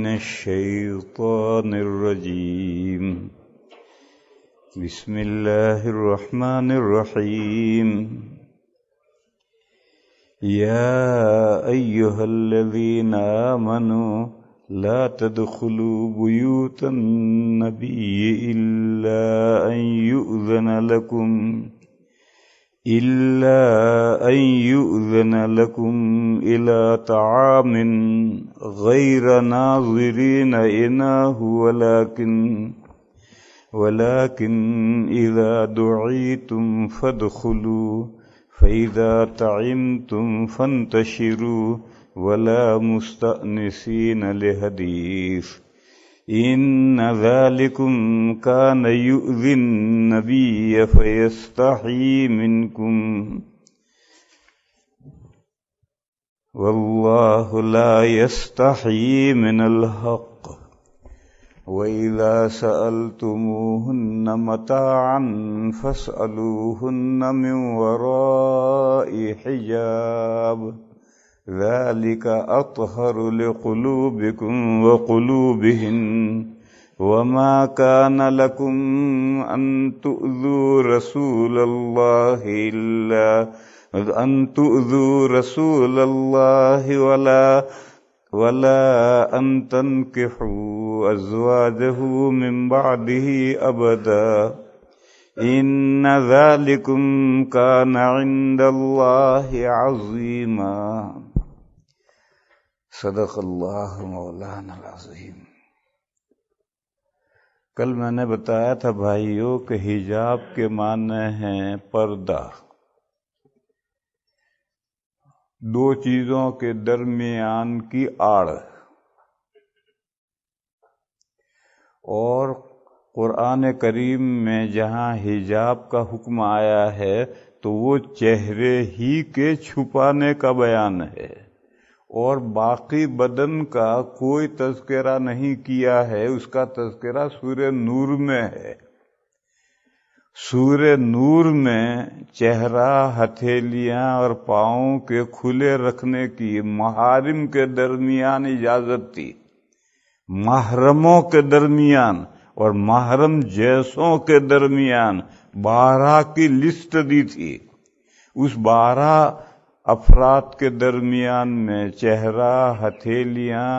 الشيطان الرجيم بسم الله الرحمن الرحيم يا أيها الذين آمنوا لا تدخلوا بيوت النبي إلا أن يؤذن لكم إلى طعام غير ناظرين إناه ولكن إذا دعيتم فادخلوا فإذا طعمتم فانتشروا ولا مستأنسين لحديث إن ذلكم كان يؤذي النبي فيستحيي منكم والله لا يستحيي من الحق وإذا سألتموهن متاعا فاسألوهن من وراء حجاب ذلك أطهر لقلوبكم وقلوبهن وما كان لكم أن تؤذوا رسول الله ولا أن تنكحوا أزواجه من بعده أبدا إن ذلكم كان عند الله عظيما صدق اللہ مولانا العظیم۔ کل میں نے بتایا تھا بھائیوں کہ حجاب کے معنی ہیں پردہ، دو چیزوں کے درمیان کی آڑ، اور قرآن کریم میں جہاں حجاب کا حکم آیا ہے تو وہ چہرے ہی کے چھپانے کا بیان ہے، اور باقی بدن کا کوئی تذکرہ نہیں کیا ہے۔ اس کا تذکرہ سورہ نور میں ہے۔ سورہ نور میں چہرہ، ہتھیلیاں اور پاؤں کے کھلے رکھنے کی محارم کے درمیان اجازت تھی، محرموں کے درمیان اور محرم جیسوں کے درمیان 12 کی لسٹ دی تھی۔ اس 12 افراد کے درمیان میں چہرہ، ہتھیلیاں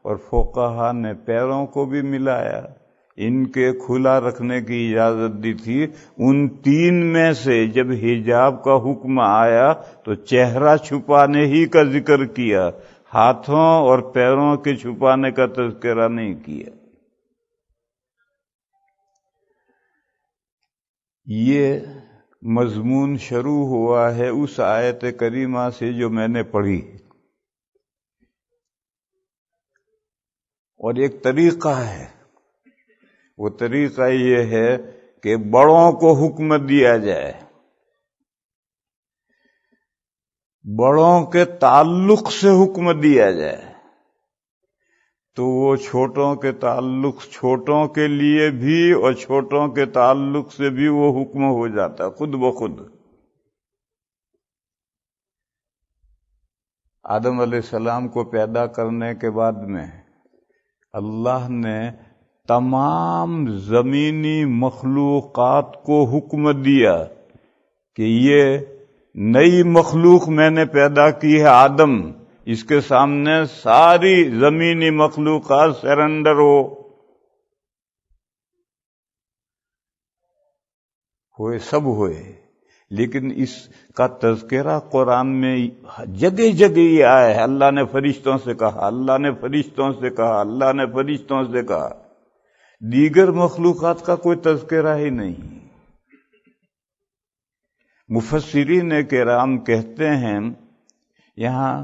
اور فقہا نے پیروں کو بھی ملایا، ان کے کھلا رکھنے کی اجازت دی تھی۔ ان 3 میں سے جب حجاب کا حکم آیا تو چہرہ چھپانے ہی کا ذکر کیا، ہاتھوں اور پیروں کے چھپانے کا تذکرہ نہیں کیا۔ یہ مضمون شروع ہوا ہے اس آیت کریمہ سے جو میں نے پڑھی، اور ایک طریقہ ہے، وہ طریقہ یہ ہے کہ بڑوں کو حکم دیا جائے، بڑوں کے تعلق سے حکم دیا جائے، تو وہ چھوٹوں کے تعلق چھوٹوں کے لیے بھی اور چھوٹوں کے تعلق سے بھی وہ حکم ہو جاتا خود بخود۔ آدم علیہ السلام کو پیدا کرنے کے بعد میں اللہ نے تمام زمینی مخلوقات کو حکم دیا کہ یہ نئی مخلوق میں نے پیدا کی ہے آدم، اس کے سامنے ساری زمینی مخلوقات سرنڈر ہوئے، سب ہوئے، لیکن اس کا تذکرہ قرآن میں جگہ جگہ یہ آیا ہے۔ اللہ نے فرشتوں سے کہا، اللہ نے فرشتوں سے کہا، اللہ نے فرشتوں سے کہا، دیگر مخلوقات کا کوئی تذکرہ ہی نہیں۔ مفسرین کرام کہتے ہیں، یہاں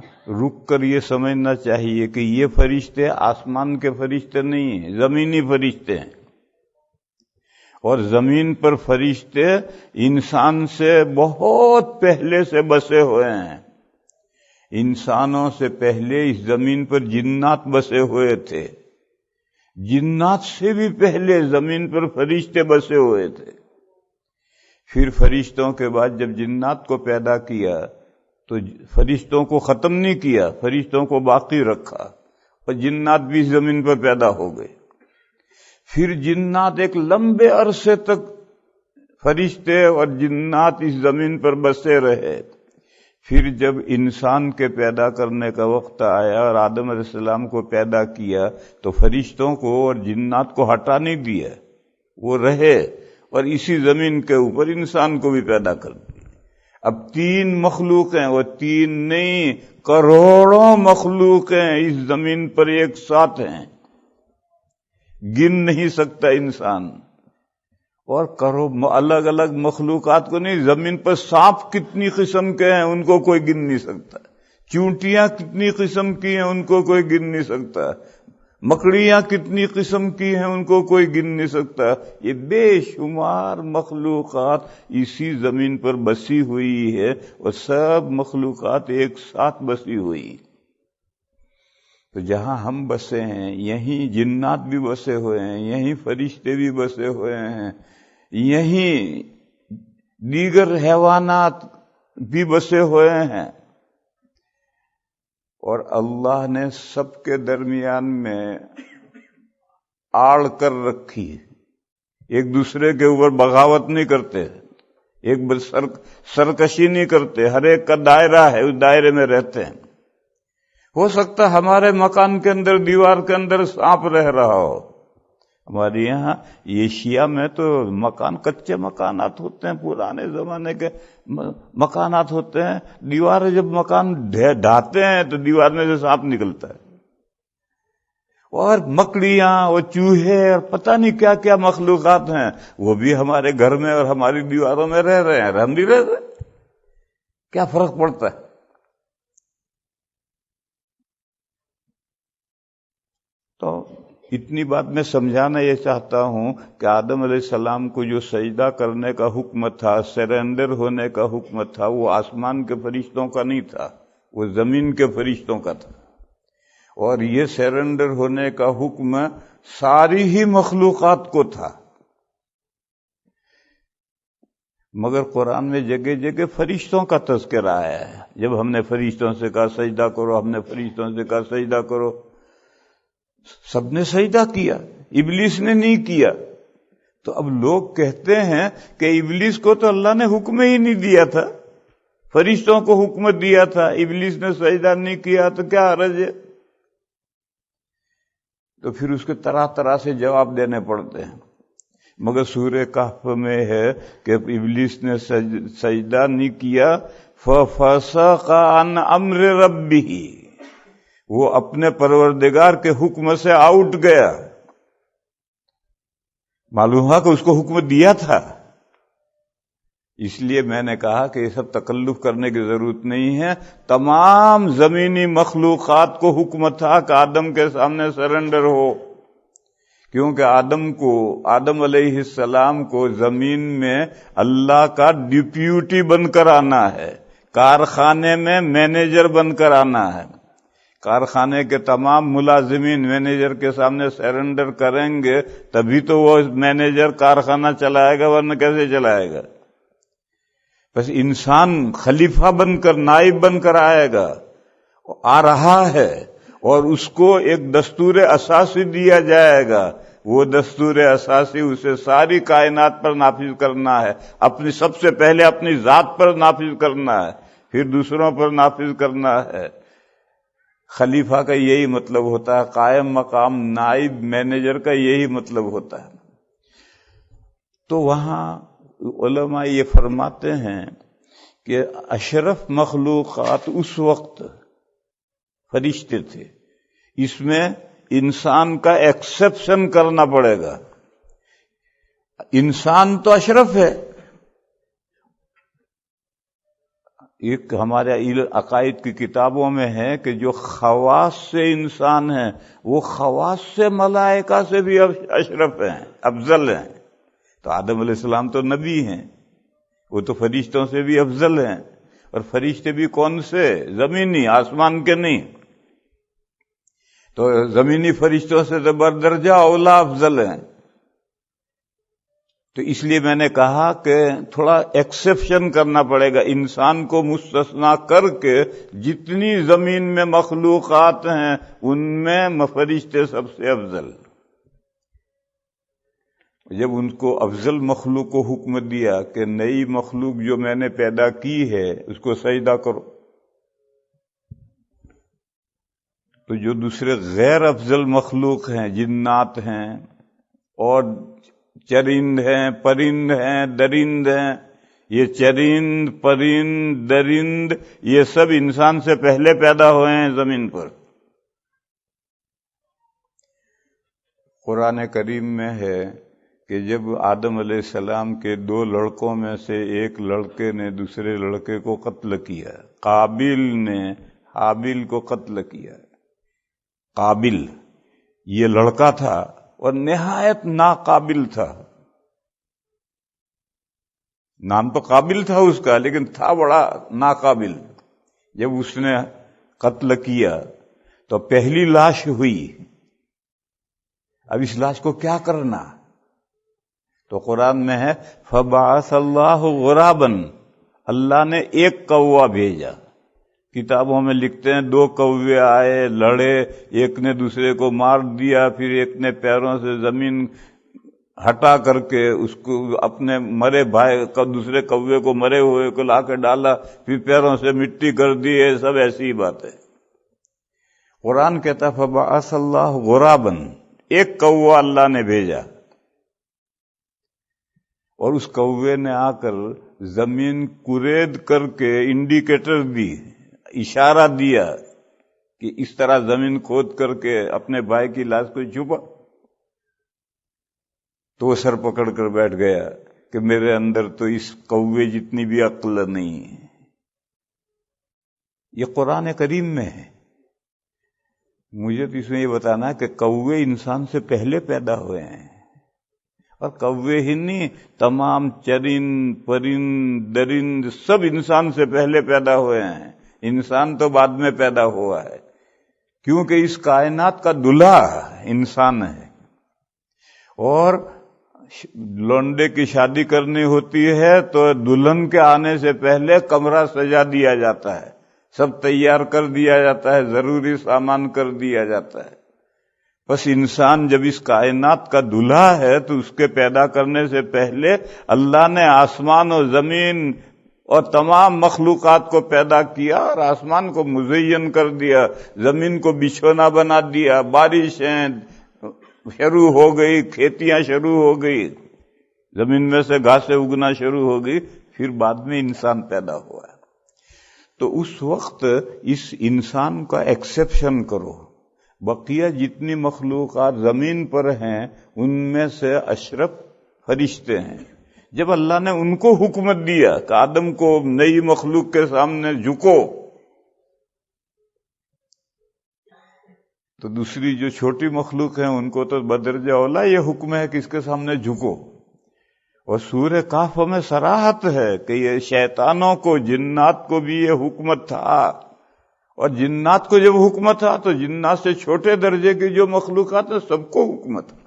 رک کر یہ سمجھنا چاہیے کہ یہ فرشتے آسمان کے فرشتے نہیں ہیں، زمینی فرشتے ہیں، اور زمین پر فرشتے انسان سے بہت پہلے سے بسے ہوئے ہیں۔ انسانوں سے پہلے اس زمین پر جنات بسے ہوئے تھے، جنات سے بھی پہلے زمین پر فرشتے بسے ہوئے تھے۔ پھر فرشتوں کے بعد جب جنات کو پیدا کیا تو فرشتوں کو ختم نہیں کیا، فرشتوں کو باقی رکھا، اور جنات بھی زمین پر پیدا ہو گئے. پھر جنات ایک لمبے عرصے تک فرشتے اور جنات اس زمین پر بسے رہے. پھر جب انسان کے پیدا کرنے کا وقت آیا اور آدم علیہ السلام کو پیدا کیا تو فرشتوں کو اور جنات کو ہٹا نہیں دیا، وہ رہے اور اسی زمین کے اوپر انسان کو بھی پیدا کر دیا. اب 3 مخلوق ہیں، وہ 3 نہیں کروڑوں مخلوق ہیں اس زمین پر ایک ساتھ ہیں، گن نہیں سکتا انسان. اور الگ الگ مخلوقات کو نہیں، زمین پر سانپ کتنی قسم کے ہیں ان کو کوئی گن نہیں سکتا، چونٹیاں کتنی قسم کی ہیں ان کو کوئی گن نہیں سکتا، مکڑیاں کتنی قسم کی ہیں ان کو کوئی گن نہیں سکتا. یہ بے شمار مخلوقات اسی زمین پر بسی ہوئی ہے اور سب مخلوقات ایک ساتھ بسی ہوئی. تو جہاں ہم بسے ہیں یہیں جنات بھی بسے ہوئے ہیں، یہیں فرشتے بھی بسے ہوئے ہیں، یہیں دیگر حیوانات بھی بسے ہوئے ہیں. اور اللہ نے سب کے درمیان میں آڑ کر رکھی، ایک دوسرے کے اوپر بغاوت نہیں کرتے، ایک سرکشی نہیں کرتے، ہر ایک کا دائرہ ہے، اس دائرے میں رہتے ہیں. ہو سکتا ہے ہمارے مکان کے اندر دیوار کے اندر سانپ رہ رہا ہو. ہمارے یہاں ایشیا میں تو مکان کچے مکانات ہوتے ہیں، پرانے زمانے کے مکانات ہوتے ہیں، دیوار جب مکان ڈھاتے ہیں تو دیوار میں سے سانپ نکلتا ہے، اور مکڑیاں اور چوہے اور پتہ نہیں کیا کیا مخلوقات ہیں، وہ بھی ہمارے گھر میں اور ہماری دیواروں میں رہ رہے ہیں، ہم بھی رہ رہے ہیں. کیا فرق پڑتا ہے؟ تو اتنی بات میں سمجھانا یہ چاہتا ہوں کہ آدم علیہ السلام کو جو سجدہ کرنے کا حکم تھا، سرنڈر ہونے کا حکم تھا، وہ آسمان کے فرشتوں کا نہیں تھا، وہ زمین کے فرشتوں کا تھا. اور یہ سرنڈر ہونے کا حکم ساری ہی مخلوقات کو تھا. مگر قرآن میں جگہ جگہ فرشتوں کا تذکرہ آیا ہے. جب ہم نے فرشتوں سے کہا سجدہ کرو، ہم نے فرشتوں سے کہا سجدہ کرو، سب نے سجدہ کیا، ابلیس نے نہیں کیا. تو اب لوگ کہتے ہیں کہ ابلیس کو تو اللہ نے حکم ہی نہیں دیا تھا، فرشتوں کو حکم دیا تھا، ابلیس نے سجدہ نہیں کیا تو کیا حرج ہے؟ تو پھر اس کے طرح طرح سے جواب دینے پڑتے ہیں. مگر سورہ کہف میں ہے کہ ابلیس نے سجدہ نہیں کیا، فَفَسَقَ عَنْ أَمْرِ رَبِّهِ، وہ اپنے پروردگار کے حکم سے آؤٹ گیا. معلوم ہوا کہ اس کو حکم دیا تھا. اس لیے میں نے کہا کہ یہ سب تکلف کرنے کی ضرورت نہیں ہے. تمام زمینی مخلوقات کو حکم تھا کہ آدم کے سامنے سرنڈر ہو، کیونکہ آدم علیہ السلام کو زمین میں اللہ کا ڈپیوٹی بن کر آنا ہے، کارخانے میں مینیجر بن کر آنا ہے. کارخانے کے تمام ملازمین مینیجر کے سامنے سرنڈر کریں گے تبھی تو وہ مینیجر کارخانہ چلائے گا، ورنہ کیسے چلائے گا؟ بس انسان خلیفہ بن کر، نائب بن کر آئے گا، آ رہا ہے، اور اس کو ایک دستور اساسی دیا جائے گا. وہ دستور اساسی اسے ساری کائنات پر نافذ کرنا ہے. سب سے پہلے اپنی ذات پر نافذ کرنا ہے، پھر دوسروں پر نافذ کرنا ہے. خلیفہ کا یہی مطلب ہوتا ہے، قائم مقام نائب مینیجر کا یہی مطلب ہوتا ہے. تو وہاں علماء یہ فرماتے ہیں کہ اشرف مخلوقات اس وقت فرشتے تھے. اس میں انسان کا ایکسپشن کرنا پڑے گا. انسان تو اشرف ہے. ایک ہمارے عقائد کی کتابوں میں ہے کہ جو خواص سے انسان ہیں وہ خواص سے ملائکہ سے بھی اشرف ہیں، افضل ہیں. تو آدم علیہ السلام تو نبی ہیں، وہ تو فرشتوں سے بھی افضل ہیں. اور فرشتے بھی کون سے؟ زمینی، آسمان کے نہیں. تو زمینی فرشتوں سے زبردرجہ اولا افضل ہیں. تو تو اس لیے میں نے کہا کہ تھوڑا ایکسیپشن کرنا پڑے گا، انسان کو مستثنا کر کے جتنی زمین میں مخلوقات ہیں ان میں فرشتے سب سے افضل۔ جب ان کو افضل مخلوق کو حکم دیا کہ نئی مخلوق جو میں نے پیدا کی ہے اس کو سجدہ کرو، تو جو دوسرے غیر افضل مخلوق ہیں، جنات ہیں اور چرند ہیں، پرند ہیں، درند ہیں، یہ چرند، پرند، درند یہ سب انسان سے پہلے پیدا ہوئے ہیں زمین پر۔ قرآن کریم میں ہے کہ جب آدم علیہ السلام کے 2 لڑکوں میں سے ایک لڑکے نے دوسرے لڑکے کو قتل کیا، قابیل نے حابیل کو قتل کیا۔ قابل یہ لڑکا تھا اور نہایت ناقابل تھا، نام تو قابل تھا اس کا لیکن تھا بڑا ناقابل۔ جب اس نے قتل کیا تو پہلی لاش ہوئی، اب اس لاش کو کیا کرنا؟ تو قرآن میں ہے فبعث اللہ غرابا، اللہ نے ایک کوا بھیجا۔ کتابوں میں لکھتے ہیں 2 کوے آئے، لڑے، ایک نے دوسرے کو مار دیا، پھر ایک نے پیروں سے زمین ہٹا کر کے اس کو اپنے مرے بھائی کا دوسرے کوے کو مرے ہوئے کو لا کے ڈالا، پھر پیروں سے مٹی کر دی، یہ سب ایسی ہی بات ہے۔ قرآن کہتا فبعث اللہ غرابا، ایک کوا اللہ نے بھیجا، اور اس کوے نے آ کر زمین کورید کر کے انڈیکیٹر دی، اشارہ دیا کہ اس طرح زمین کھود کر کے اپنے بھائی کی لاش کو چھپا۔ تو وہ سر پکڑ کر بیٹھ گیا کہ میرے اندر تو اس کوے جتنی بھی عقل نہیں ہے۔ یہ قرآن کریم میں ہے۔ مجھے تو اس میں یہ بتانا ہے کہ کوے انسان سے پہلے پیدا ہوئے ہیں، اور کوے ہی نہیں، تمام چرند، پرند، درند سب انسان سے پہلے پیدا ہوئے ہیں، انسان تو بعد میں پیدا ہوا ہے، کیونکہ اس کائنات کا دلہا انسان ہے۔ اور لونڈے کی شادی کرنی ہوتی ہے تو دلہن کے آنے سے پہلے کمرہ سجا دیا جاتا ہے، سب تیار کر دیا جاتا ہے، ضروری سامان کر دیا جاتا ہے۔ بس انسان جب اس کائنات کا دلہا ہے تو اس کے پیدا کرنے سے پہلے اللہ نے آسمان و زمین اور تمام مخلوقات کو پیدا کیا، اور آسمان کو مزین کر دیا، زمین کو بچھونا بنا دیا، بارشیں شروع ہو گئی، کھیتیاں شروع ہو گئی، زمین میں سے گھاسیں اگنا شروع ہو گئی، پھر بعد میں انسان پیدا ہوا ہے۔ تو اس وقت اس انسان کا ایکسیپشن کرو، بقیہ جتنی مخلوقات زمین پر ہیں ان میں سے اشرف فرشتے ہیں۔ جب اللہ نے ان کو حکمت دیا کہ آدم کو نئی مخلوق کے سامنے جھکو، تو دوسری جو چھوٹی مخلوق ہیں ان کو تو بدرجہ اولا یہ حکم ہے کہ اس کے سامنے جھکو۔ اور سورہ کہف میں صراحت ہے کہ یہ شیطانوں کو، جنات کو بھی یہ حکمت تھا، اور جنات کو جب حکمت تھا تو جنات سے چھوٹے درجے کی جو مخلوقات ہیں سب کو حکمت ہے۔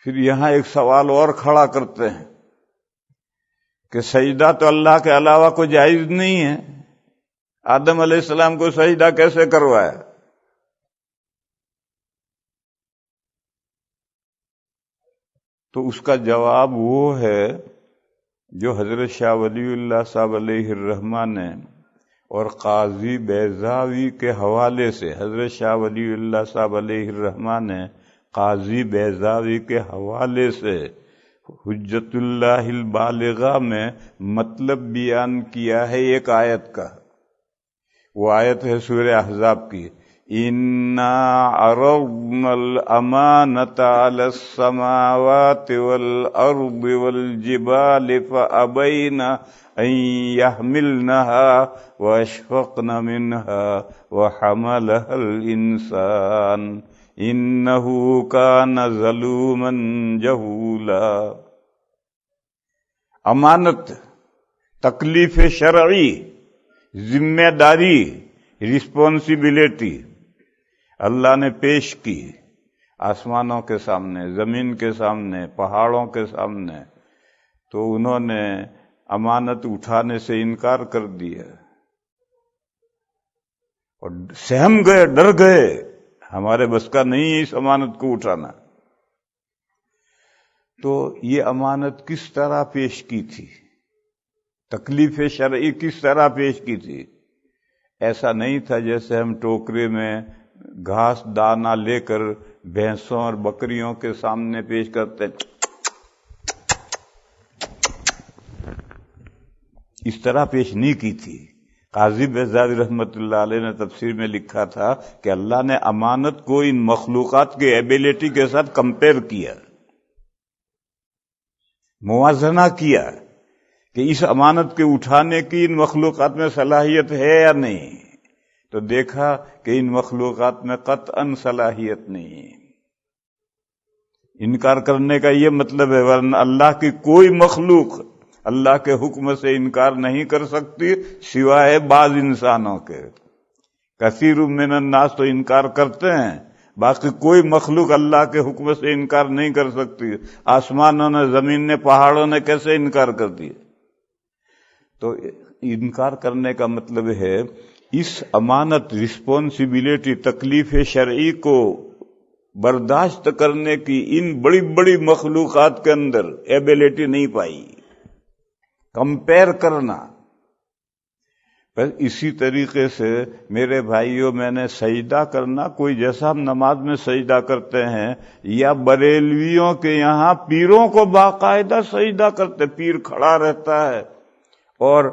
پھر یہاں ایک سوال اور کھڑا کرتے ہیں کہ سجدہ تو اللہ کے علاوہ کوئی جائز نہیں ہے، آدم علیہ السلام کو سجدہ کیسے کروایا؟ تو اس کا جواب وہ ہے جو حضرت شاہ ولی اللہ صاحب علیہ الرحمہ نے اور قاضی بیضاوی کے حوالے سے، حضرت شاہ ولی اللہ صاحب علیہ الرحمہ نے قاضی بیضاوی کے حوالے سے حجت اللہ البالغہ میں مطلب بیان کیا ہے ایک آیت کا۔ وہ آیت ہے سورہ احزاب کی، إِنَّا عَرَضْنَا الْأَمَانَةَ عَلَى السَّمَاوَاتِ وَالْأَرْضِ وَالْجِبَالِ فَأَبَيْنَ أَن يَحْمِلْنَهَا وَأَشْفَقْنَ مِنْهَا وَحَمَلَهَا الْإِنسَانُ إِنَّهُ كَانَ ظَلُومًا جَهُولًا۔ امانت، تکلیف شرعی، ذمہ داری، رسپانسبلٹی اللہ نے پیش کی آسمانوں کے سامنے، زمین کے سامنے، پہاڑوں کے سامنے، تو انہوں نے امانت اٹھانے سے انکار کر دیا اور سہم گئے، ڈر گئے، ہمارے بس کا نہیں ہے اس امانت کو اٹھانا۔ تو یہ امانت کس طرح پیش کی تھی، تکلیف شرعی کس طرح پیش کی تھی؟ ایسا نہیں تھا جیسے ہم ٹوکرے میں گھاس دانہ لے کر بھینسوں اور بکریوں کے سامنے پیش کرتے، اس طرح پیش نہیں کی تھی۔ قاضی بہزادی رحمت اللہ علیہ نے تفسیر میں لکھا تھا کہ اللہ نے امانت کو ان مخلوقات کے ایبیلٹی کے ساتھ کمپیئر کیا، موازنہ کیا کہ اس امانت کے اٹھانے کی ان مخلوقات میں صلاحیت ہے یا نہیں، تو دیکھا کہ ان مخلوقات میں قطعاً صلاحیت نہیں ہے۔ انکار کرنے کا یہ مطلب ہے، ورنہ اللہ کی کوئی مخلوق اللہ کے حکم سے انکار نہیں کر سکتی سوائے بعض انسانوں کے۔ کثیر من الناس تو انکار کرتے ہیں، باقی کوئی مخلوق اللہ کے حکم سے انکار نہیں کر سکتی۔ آسمانوں نے، زمین نے، پہاڑوں نے کیسے انکار کر دیا؟ تو انکار کرنے کا مطلب ہے اس امانت، رسپانسبلٹی، تکلیف شرعی کو برداشت کرنے کی ان بڑی بڑی مخلوقات کے اندر ایبیلٹی نہیں پائی، کمپیئر کرنا۔ بس اسی طریقے سے میرے بھائیوں، میں نے سجدہ کرنا کوئی جیسا ہم نماز میں سجدہ کرتے ہیں، یا بریلویوں کے یہاں پیروں کو باقاعدہ سجدہ کرتے، پیر کھڑا رہتا ہے اور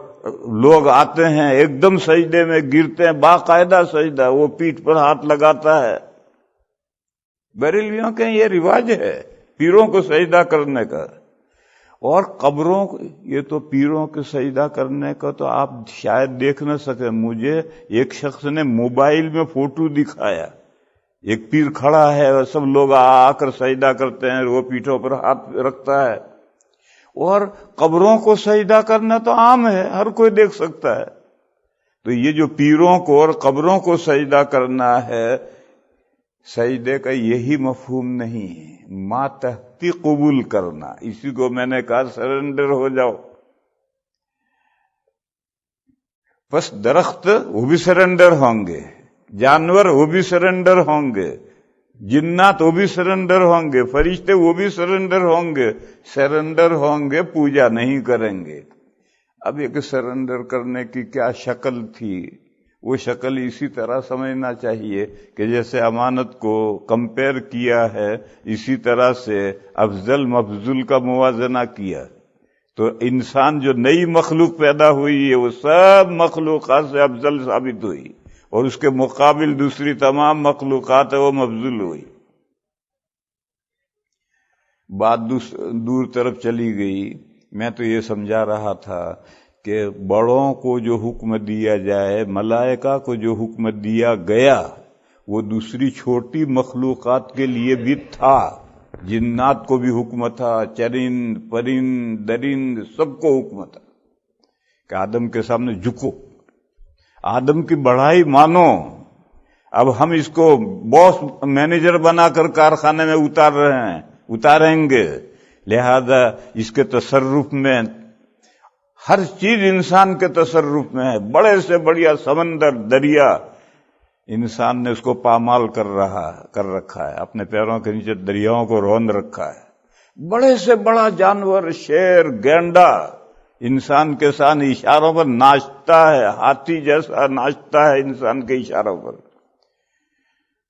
لوگ آتے ہیں ایک دم سجدے میں گرتے ہیں، باقاعدہ سجدہ، وہ پیٹھ پر ہاتھ لگاتا ہے۔ بریلویوں کے یہ رواج ہے پیروں کو سجدہ کرنے کا۔ اور قبروں، یہ تو پیروں کے سجدہ کرنے کا تو آپ شاید دیکھ نہ سکے۔ مجھے ایک شخص نے موبائل میں فوٹو دکھایا، ایک پیر کھڑا ہے اور سب لوگ آ کر سجدہ کرتے ہیں، وہ پیٹھوں پر ہاتھ رکھتا ہے۔ اور قبروں کو سجدہ کرنا تو عام ہے، ہر کوئی دیکھ سکتا ہے۔ تو یہ جو پیروں کو اور قبروں کو سجدہ کرنا ہے، سجدے کا یہی مفہوم نہیں ہے، ماتحتی قبول کرنا۔ اسی کو میں نے کہا سرنڈر ہو جاؤ۔ بس درخت وہ بھی سرنڈر ہوں گے، جانور وہ بھی سرنڈر ہوں گے، جنات وہ بھی سرنڈر ہوں گے، فرشتے وہ بھی سرنڈر ہوں گے، سرنڈر ہوں گے، پوجا نہیں کریں گے۔ اب ایک سرنڈر کرنے کی کیا شکل تھی؟ وہ شکل اسی طرح سمجھنا چاہیے کہ جیسے امانت کو کمپیئر کیا ہے، اسی طرح سے افضل مفضول کا موازنہ کیا۔ تو انسان جو نئی مخلوق پیدا ہوئی ہے، وہ سب مخلوقات سے افضل ثابت ہوئی، اور اس کے مقابل دوسری تمام مخلوقات ہے وہ مفضول ہوئی۔ بات دور طرف چلی گئی۔ میں تو یہ سمجھا رہا تھا کہ بڑوں کو جو حکم دیا جائے، ملائکہ کو جو حکم دیا گیا، وہ دوسری چھوٹی مخلوقات کے لیے بھی تھا۔ جنات کو بھی حکم تھا، چرند پرند درند سب کو حکم تھا کہ آدم کے سامنے جھکو، آدم کی بڑائی مانو۔ اب ہم اس کو باس مینیجر بنا کر کارخانے میں اتاریں گے، لہذا اس کے تصرف میں ہر چیز انسان کے تصرف میں ہے۔ بڑے سے بڑیا سمندر، دریا، انسان نے اس کو پامال کر رکھا ہے، اپنے پیروں کے نیچے دریاؤں کو روند رکھا ہے۔ بڑے سے بڑا جانور، شیر، گینڈا، انسان کے ساتھ اشاروں پر ناچتا ہے، ہاتھی جیسا ناچتا ہے انسان کے اشاروں پر۔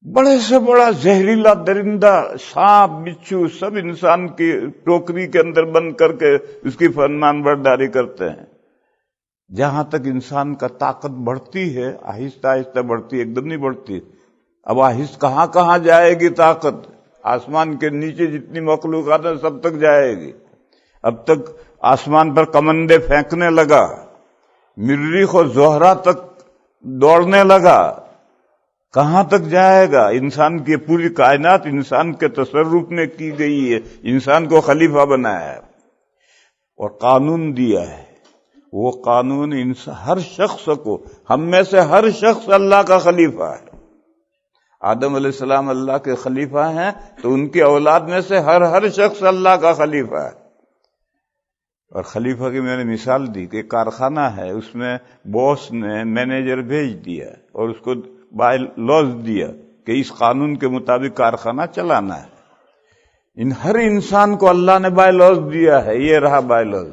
بڑے سے بڑا زہریلا درندہ، سانپ، بچھو، سب انسان کی ٹوکری کے اندر بند کر کے اس کی فرمان برداری کرتے ہیں۔ جہاں تک انسان کا طاقت بڑھتی ہے، آہستہ آہستہ بڑھتی، ایک دم نہیں بڑھتی۔ اب آہستہ کہاں جائے گی طاقت؟ آسمان کے نیچے جتنی مخلوقات ہیں سب تک جائے گی۔ اب تک آسمان پر کمندے پھینکنے لگا، مریخ اور زہرہ تک دوڑنے لگا، کہاں تک جائے گا؟ انسان کی پوری کائنات انسان کے تصرف میں کی گئی ہے، انسان کو خلیفہ بنایا ہے اور قانون دیا ہے۔ وہ قانون ہر شخص کو، ہم میں سے ہر شخص اللہ کا خلیفہ ہے۔ آدم علیہ السلام اللہ کے خلیفہ ہیں تو ان کی اولاد میں سے ہر شخص اللہ کا خلیفہ ہے۔ اور خلیفہ کی میں نے مثال دی کہ کارخانہ ہے، اس میں باس نے مینیجر بھیج دیا اور اس کو بائی لاز دیا کہ اس قانون کے مطابق کارخانہ چلانا ہے۔ ہر انسان کو اللہ نے بائی لاز دیا ہے، یہ رہا بائی لاز۔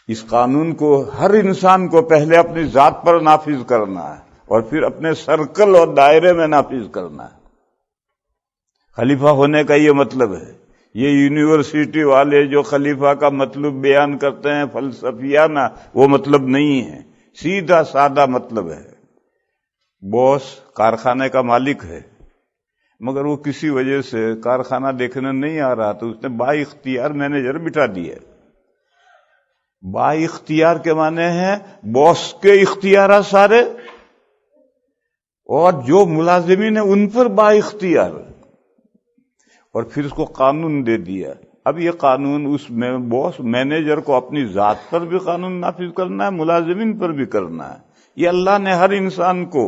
اس قانون کو ہر انسان کو پہلے اپنی ذات پر نافذ کرنا ہے اور پھر اپنے سرکل اور دائرے میں نافذ کرنا ہے۔ خلیفہ ہونے کا یہ مطلب ہے۔ یہ یونیورسٹی والے جو خلیفہ کا مطلب بیان کرتے ہیں فلسفیانہ، وہ مطلب نہیں ہے، سیدھا سادہ مطلب ہے۔ باس کارخانے کا مالک ہے، مگر وہ کسی وجہ سے کارخانہ دیکھنے نہیں آ رہا تو اس نے با اختیار مینیجر بٹھا دیا۔ با اختیار کے معنی ہیں باس کے اختیارات سارے، اور جو ملازمین ہیں ان پر با اختیار، اور پھر اس کو قانون دے دیا۔ اب یہ قانون اس میں باس مینیجر کو اپنی ذات پر بھی قانون نافذ کرنا ہے، ملازمین پر بھی کرنا ہے۔ یہ اللہ نے ہر انسان کو،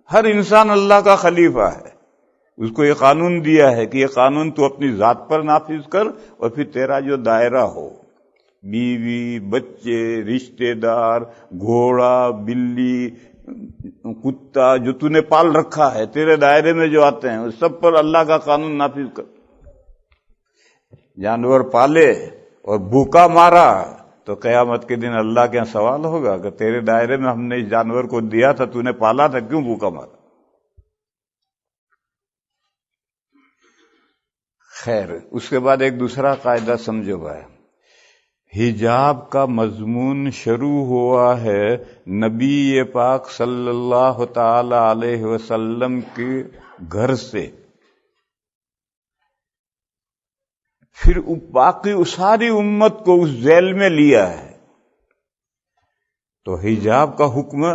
ہر انسان اللہ کا خلیفہ ہے، اس کو یہ قانون دیا ہے کہ یہ قانون تو اپنی ذات پر نافذ کر، اور پھر تیرا جو دائرہ ہو، بیوی، بچے، رشتے دار، گھوڑا، بلی، کتا جو تو نے پال رکھا ہے، تیرے دائرے میں جو آتے ہیں اس سب پر اللہ کا قانون نافذ کر۔ جانور پالے اور بھوکا مارا تو قیامت کے دن اللہ کے یہاں سوال ہوگا کہ تیرے دائرے میں ہم نے اس جانور کو دیا تھا، تو نے پالا تھا، کیوں بھوکا مارا؟ خیر، اس کے بعد ایک دوسرا قاعدہ سمجھو بھائی، حجاب کا مضمون شروع ہوا ہے نبی پاک صلی اللہ تعالی علیہ وسلم کے گھر سے، پھر باقی ساری امت کو اس ذیل میں لیا ہے۔ تو حجاب کا حکم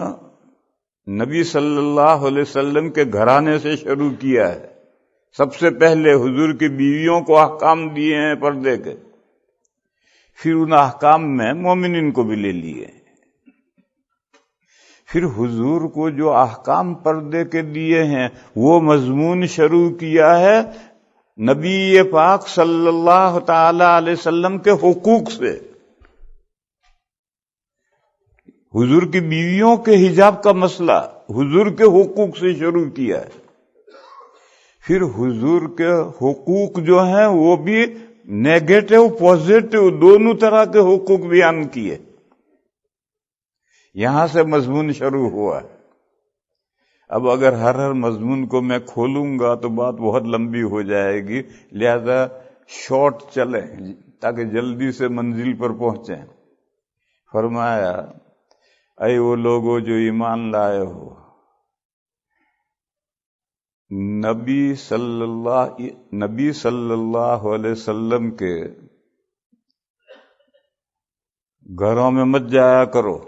نبی صلی اللہ علیہ وسلم کے گھرانے سے شروع کیا ہے۔ سب سے پہلے حضور کی بیویوں کو احکام دیے ہیں پردے کے، پھر ان احکام میں مومنین کو بھی لے لیے، پھر حضور کو جو احکام پردے کے دیے ہیں وہ مضمون شروع کیا ہے نبی پاک صلی اللہ تعالی علیہ وسلم کے حقوق سے۔ حضور کی بیویوں کے حجاب کا مسئلہ حضور کے حقوق سے شروع کیا ہے، پھر حضور کے حقوق جو ہیں وہ بھی نیگیٹو پازیٹو دونوں طرح کے حقوق بیان کیے، یہاں سے مضمون شروع ہوا ہے۔ اب اگر ہر مضمون کو میں کھولوں گا تو بات بہت لمبی ہو جائے گی، لہذا شارٹ چلیں تاکہ جلدی سے منزل پر پہنچیں۔ فرمایا، اے وہ لوگوں جو ایمان لائے ہو، نبی صلی اللہ علیہ وسلم کے گھروں میں مت جایا کرو۔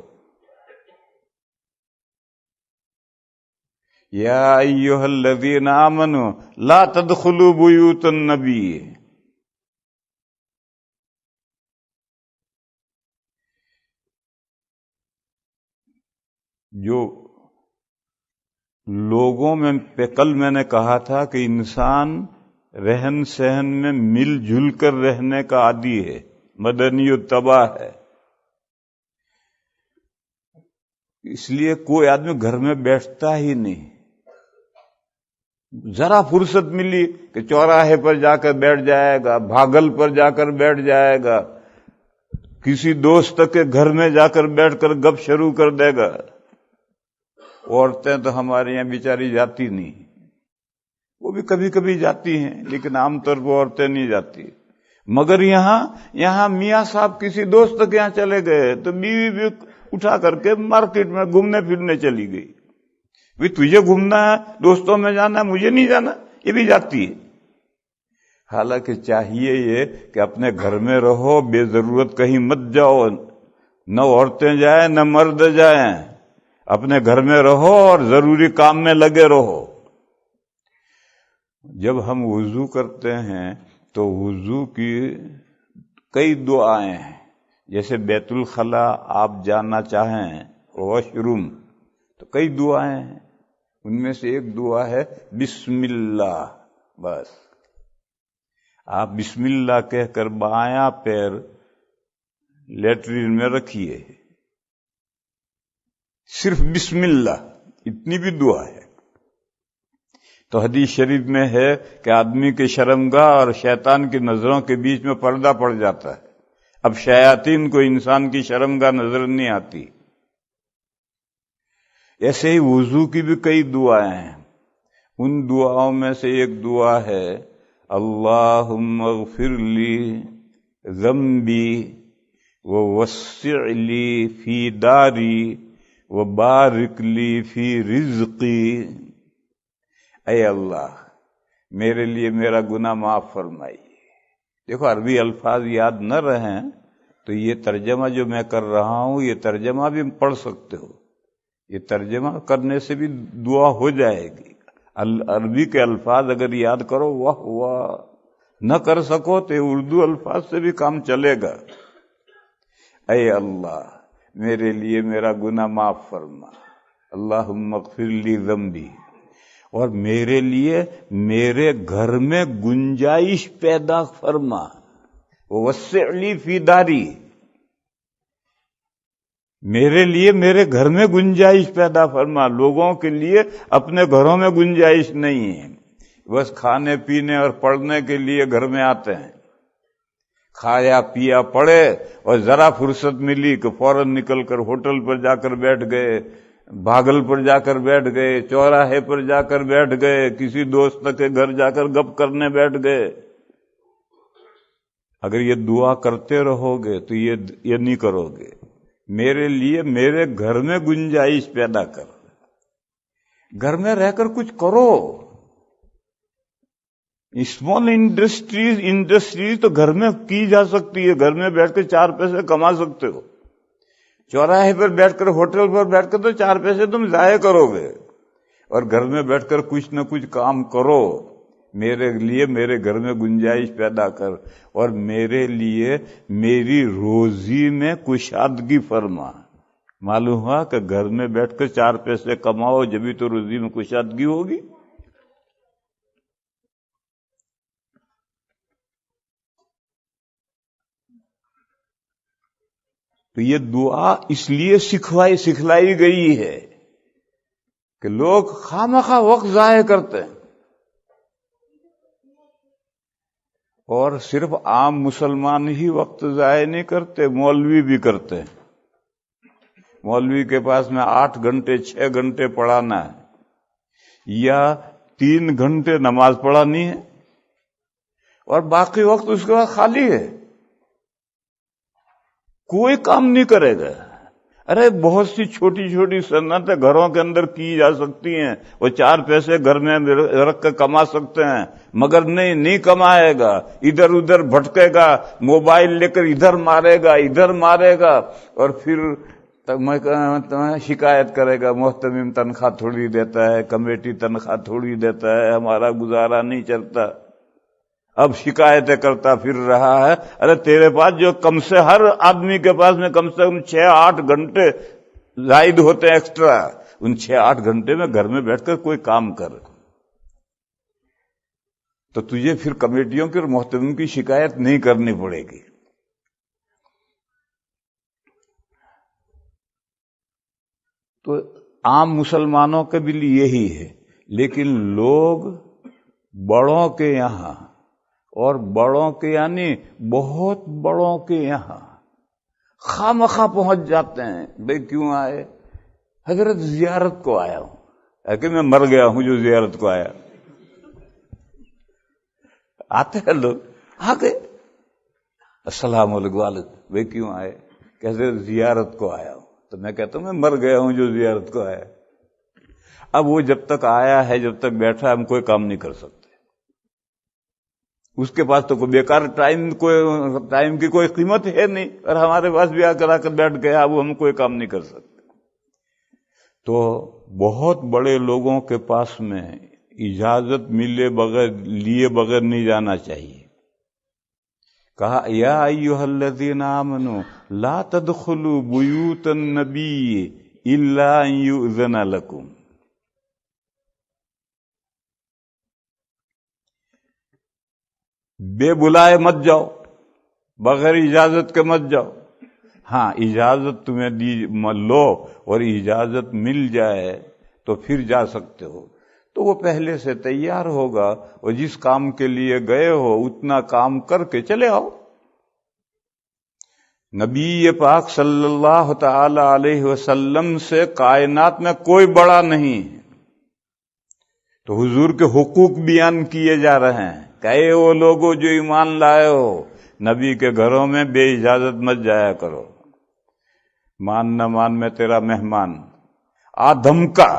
یا ایھا الذین آمنوا لا تدخلوا بیوت النبی، جو لوگوں میں کل میں نے کہا تھا کہ انسان رہن سہن میں مل جل کر رہنے کا عادی ہے، مدنی الطبع ہے، اس لیے کوئی آدمی گھر میں بیٹھتا ہی نہیں۔ ذرا فرصت ملی کہ چوراہے پر جا کر بیٹھ جائے گا، بھاگل پر جا کر بیٹھ جائے گا، کسی دوست کے گھر میں جا کر بیٹھ کر گپ شروع کر دے گا۔ عورتیں تو ہمارے یہاں بیچاری جاتی نہیں، وہ بھی کبھی کبھی جاتی ہیں لیکن عام طور پر عورتیں نہیں جاتی، مگر یہاں میاں صاحب کسی دوست کے یہاں چلے گئے تو بیوی بھی اٹھا کر کے مارکیٹ میں گھومنے پھرنے چلی گئی۔ تجھے گھومنا ہے، دوستوں میں جانا ہے، مجھے نہیں جانا، یہ بھی جاتی ہے۔ حالانکہ چاہیے یہ کہ اپنے گھر میں رہو، بے ضرورت کہیں مت جاؤ، نہ عورتیں جائیں نہ مرد جائیں، اپنے گھر میں رہو اور ضروری کام میں لگے رہو۔ جب ہم وضو کرتے ہیں تو وضو کی کئی دعائیں ہیں، جیسے بیت الخلا آپ جانا چاہیں، واش روم، تو کئی دعائیں ہیں، ان میں سے ایک دعا ہے بسم اللہ. بس آپ بسم اللہ کہہ کر بایاں پیر لیٹرین میں رکھیے، صرف بسم اللہ، اتنی بھی دعا ہے. تو حدیث شریف میں ہے کہ آدمی کے شرمگاہ اور شیطان کی نظروں کے بیچ میں پردہ پڑ جاتا ہے. اب شیاطین کو انسان کی شرمگاہ نظر نہیں آتی. ایسے ہی وضو کی بھی کئی دعائیں ہیں. ان دعاؤں میں سے ایک دعا ہے اللہم اغفر لی ذنبی ووسع لی فی داری وبارک لی فی رزقی. اے اللہ میرے لیے میرا گناہ معاف فرمائیے. دیکھو عربی الفاظ یاد نہ رہیں تو یہ ترجمہ جو میں کر رہا ہوں یہ ترجمہ بھی پڑھ سکتے ہو. یہ ترجمہ کرنے سے بھی دعا ہو جائے گی. عربی کے الفاظ اگر یاد کرو واہ واہ، نہ کر سکو تو اردو الفاظ سے بھی کام چلے گا. اے اللہ میرے لیے میرا گناہ معاف فرما، اللہم اغفر لی ذنبی، اور میرے لیے میرے گھر میں گنجائش پیدا فرما، وسع لی فی داری، میرے لیے میرے گھر میں گنجائش پیدا فرما. لوگوں کے لیے اپنے گھروں میں گنجائش نہیں ہے، بس کھانے پینے اور پڑھنے کے لیے گھر میں آتے ہیں، کھایا پیا پڑے اور ذرا فرصت ملی کہ فوراً نکل کر ہوٹل پر جا کر بیٹھ گئے، بھاگل پر جا کر بیٹھ گئے، چوراہے پر جا کر بیٹھ گئے، کسی دوست کے گھر جا کر گپ کرنے بیٹھ گئے. اگر یہ دعا کرتے رہو گے تو یہ نہیں کرو گے. میرے لیے میرے گھر میں گنجائش پیدا کر، گھر میں رہ کر کچھ کرو. اسمال انڈسٹریز تو گھر میں کی جا سکتی ہے، گھر میں بیٹھ کے 4 پیسے کما سکتے ہو. چوراہے پر بیٹھ کر ہوٹل پر بیٹھ کر تو 4 پیسے تم ضائع کرو گے، اور گھر میں بیٹھ کر کچھ نہ کچھ کام کرو. میرے لیے میرے گھر میں گنجائش پیدا کر، اور میرے لیے میری روزی میں کشادگی فرما. معلوم ہوا کہ گھر میں بیٹھ کر 4 پیسے کماؤ جبھی تو روزی میں کشادگی ہوگی. تو یہ دعا اس لیے سکھلائی گئی ہے کہ لوگ خواہ وقت ضائع کرتے ہیں. اور صرف عام مسلمان ہی وقت ضائع نہیں کرتے، مولوی بھی کرتے ہیں. مولوی کے پاس میں 8 گھنٹے 6 گھنٹے پڑھانا ہے، یا 3 گھنٹے نماز پڑھانی ہے، اور باقی وقت اس کے بعد خالی ہے، کوئی کام نہیں کرے گا. ارے بہت سی چھوٹی چھوٹی صنعتیں گھروں کے اندر کی جا سکتی ہیں، وہ 4 پیسے گھر میں رکھ کے کما سکتے ہیں، مگر نہیں کمائے گا، ادھر ادھر بھٹکے گا، موبائل لے کر ادھر مارے گا، اور پھر شکایت کرے گا محتمم تنخواہ تھوڑی دیتا ہے، کمیٹی تنخواہ تھوڑی دیتا ہے، ہمارا گزارا نہیں چلتا. اب شکایتیں کرتا پھر رہا ہے. ارے تیرے پاس جو کم سے ہر آدمی کے پاس میں کم سے کم 6-8 گھنٹے زائد ہوتے ہیں ایکسٹرا، ان 6-8 گھنٹے میں گھر میں بیٹھ کر کوئی کام کر، تو تجھے پھر کمیٹیوں کی اور محتمم کی شکایت نہیں کرنی پڑے گی. تو عام مسلمانوں کے بھی لیے یہی ہے. لیکن لوگ بڑوں کے یہاں، اور بڑوں کے یعنی بہت بڑوں کے یہاں خواہ پہنچ جاتے ہیں. بھئی کیوں آئے؟ حضرت زیارت کو آیا ہوں، کہ میں مر گیا ہوں جو زیارت کو آیا. آتے ہیں لوگ، آ گئے السلام علیکم، بھئی کیوں آئے؟ کہ حضرت زیارت کو آیا ہوں. تو میں کہتا ہوں میں مر گیا ہوں جو زیارت کو آیا. اب وہ جب تک آیا ہے، جب تک بیٹھا ہے، ہم کوئی کام نہیں کر سکتے. اس کے پاس تو کوئی بیکار ٹائم کی کوئی قیمت ہے نہیں، اور ہمارے پاس بھی آ کر بیٹھ گیا، اب ہم کوئی کام نہیں کر سکتے. تو بہت بڑے لوگوں کے پاس میں اجازت لیے بغیر نہیں جانا چاہیے. کہا یا ایھا الذین آمنوا لا تدخلوا بیوت النبی الا ان یؤذن لکم. بے بلائے مت جاؤ، بغیر اجازت کے مت جاؤ۔ ہاں اجازت تمہیں دی لو اور اجازت مل جائے تو پھر جا سکتے ہو، تو وہ پہلے سے تیار ہوگا اور جس کام کے لیے گئے ہو اتنا کام کر کے چلے آؤ۔ نبی پاک صلی اللہ تعالی علیہ وسلم سے کائنات میں کوئی بڑا نہیں، تو حضور کے حقوق بیان کیے جا رہے ہیں کہ اے وہ لوگوں جو ایمان لائے ہو، نبی کے گھروں میں بے اجازت مت جایا کرو، مان نہ مان میں تیرا مہمان، دھمکا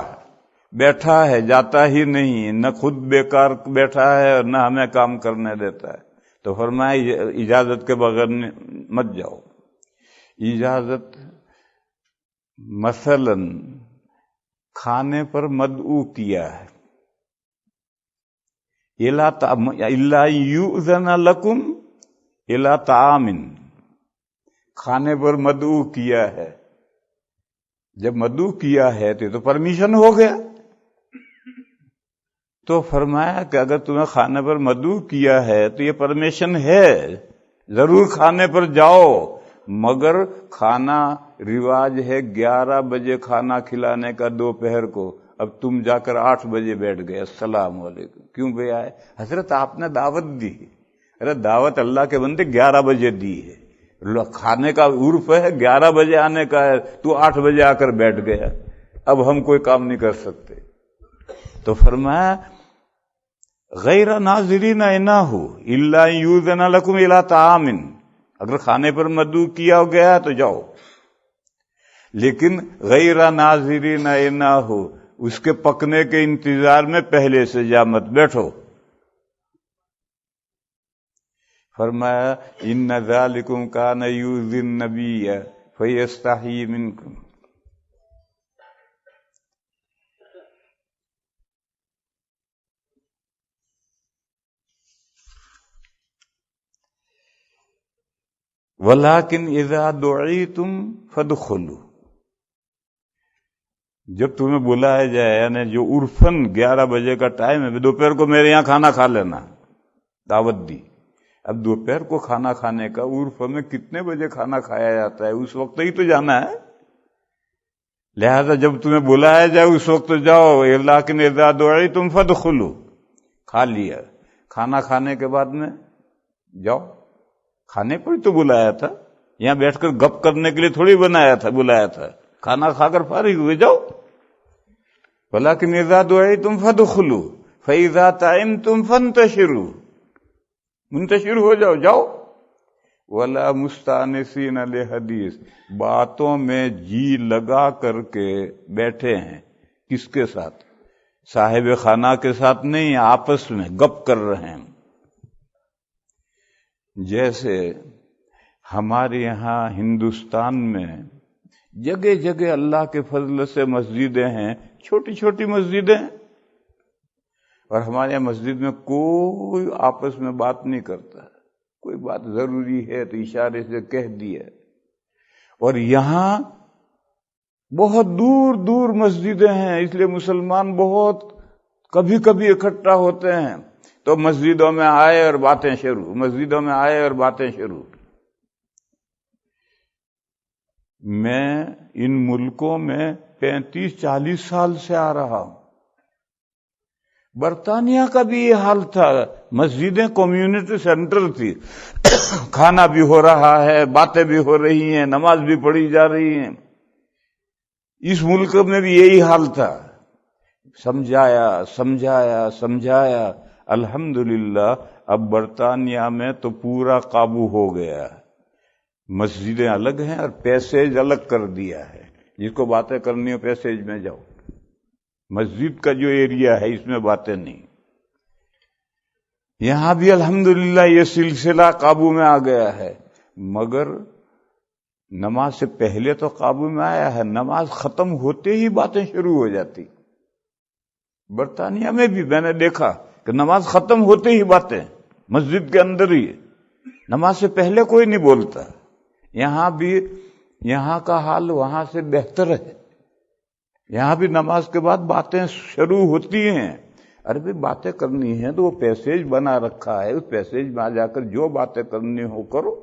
بیٹھا ہے جاتا ہی نہیں، نہ خود بیکار بیٹھا ہے اور نہ ہمیں کام کرنے دیتا ہے، تو فرمایا اجازت کے بغیر مت جاؤ۔ اجازت مثلا کھانے پر مدعو کیا ہے، الا یؤذن لکم الی طعام، کھانے پر مدعو کیا ہے، جب مدعو کیا ہے تو پرمیشن ہو گیا۔ تو فرمایا کہ اگر تمہیں کھانے پر مدعو کیا ہے تو یہ پرمیشن ہے، ضرور کھانے پر جاؤ، مگر کھانا رواج ہے 11 بجے کھانا کھلانے کا دوپہر کو، اب تم جا کر 8 بجے بیٹھ گئے، السلام علیکم، کیوں بھئی آئے؟ حضرت آپ نے دعوت دی، ارے دعوت اللہ کے بندے 11 بجے دی ہے، کھانے کا عرف ہے 11 بجے آنے کا ہے، تو 8 بجے آ کر بیٹھ گیا، اب ہم کوئی کام نہیں کر سکتے۔ تو فرمایا غیر ناظرین انہ الا یؤذن لکم الی طعام، اگر کھانے پر مدعو کیا گیا تو جاؤ، لیکن غیر ناظرین انہ، اس کے پکنے کے انتظار میں پہلے سے جا مت بیٹھو۔ فرمایا ان ذالکم کان یؤذی النبی فیستحیی منکم، ولیکن اذا دعیتم فادخلوا، جب تمہیں بلایا جائے، یعنی جو عرفاً 11 بجے کا ٹائم ہے، دوپہر کو میرے یہاں کھانا کھا لینا، دعوت دی۔ اب دوپہر کو کھانا کھانے کا عرف میں کتنے بجے کھانا کھایا جاتا ہے، اس وقت ہی تو جانا ہے، لہذا جب تمہیں بلایا جائے اس وقت جاؤ، لیکن اذا دعیتم فادخلوا، کھا لیا، کھانا کھانے کے بعد میں جاؤ، کھانے پر ہی تو بلایا تھا، یہاں بیٹھ کر گپ کرنے کے لیے تھوڑی بلایا تھا، کھانا کھا کر فارغ ہوئے جاؤ۔ ولیکن اذا دعیتم فادخلوا فاذا طعمتم فانتشروا، منتشر ہو جاؤ۔ ولا مستانسین لحدیث، باتوں میں جی لگا کر کے بیٹھے ہیں، کس کے ساتھ؟ صاحب خانہ کے ساتھ نہیں، آپس میں گپ کر رہے ہیں۔ جیسے ہمارے یہاں ہندوستان میں جگہ جگہ اللہ کے فضل سے مسجدیں ہیں، چھوٹی چھوٹی مسجدیں، اور ہمارے یہاں مسجد میں کوئی آپس میں بات نہیں کرتا، کوئی بات ضروری ہے تو اشارے سے کہہ دیا، اور یہاں بہت دور دور مسجدیں ہیں، اس لیے مسلمان بہت کبھی کبھی اکٹھا ہوتے ہیں، تو مسجدوں میں آئے اور باتیں شروع، مسجدوں میں آئے اور باتیں شروع۔ میں ان ملکوں میں 35-40 سال سے آ رہا ہوں، برطانیہ کا بھی یہ حال تھا، مسجدیں کمیونٹی سینٹر تھی، کھانا بھی ہو رہا ہے، باتیں بھی ہو رہی ہیں، نماز بھی پڑھی جا رہی ہیں۔ اس ملک میں بھی یہی حال تھا، سمجھایا، الحمدللہ اب برطانیہ میں تو پورا قابو ہو گیا، مسجدیں الگ ہیں اور پیسیج الگ کر دیا ہے، جس کو باتیں کرنی ہو پیسیج میں جاؤ، مسجد کا جو ایریا ہے اس میں باتیں نہیں۔ یہاں بھی الحمدللہ یہ سلسلہ قابو میں آ گیا ہے، مگر نماز سے پہلے تو قابو میں آیا ہے، نماز ختم ہوتے ہی باتیں شروع ہو جاتی۔ برطانیہ میں بھی میں نے دیکھا کہ نماز ختم ہوتے ہی باتیں، مسجد کے اندر ہی، نماز سے پہلے کوئی نہیں بولتا۔ یہاں بھی یہاں کا حال وہاں سے بہتر ہے، یہاں بھی نماز کے بعد باتیں شروع ہوتی ہیں، ارے بھائی باتیں کرنی ہے تو وہ پیسیج بنا رکھا ہے، اس پیسیج میں آ جا کر جو باتیں کرنی ہو کرو،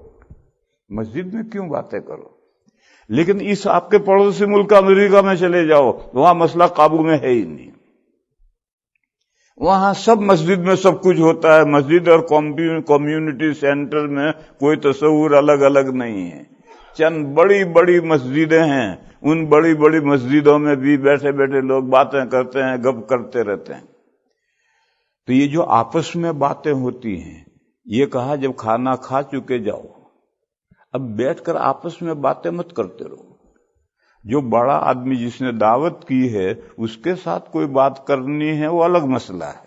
مسجد میں کیوں باتیں کرو؟ لیکن اس آپ کے پڑوسی ملک امریکہ میں چلے جاؤ، وہاں مسئلہ قابو میں ہے ہی نہیں، وہاں سب مسجد میں سب کچھ ہوتا ہے، مسجد اور کمیونٹی سینٹر میں کوئی تصور الگ الگ نہیں ہے، چند بڑی بڑی مسجدیں ہیں، ان بڑی بڑی مسجدوں میں بھی بیٹھے بیٹھے لوگ باتیں کرتے ہیں، گپ کرتے رہتے ہیں۔ تو یہ جو آپس میں باتیں ہوتی ہیں، یہ کہا جب کھانا کھا چکے جاؤ، اب بیٹھ کر آپس میں باتیں مت کرتے رہو۔ جو بڑا آدمی جس نے دعوت کی ہے اس کے ساتھ کوئی بات کرنی ہے وہ الگ مسئلہ ہے،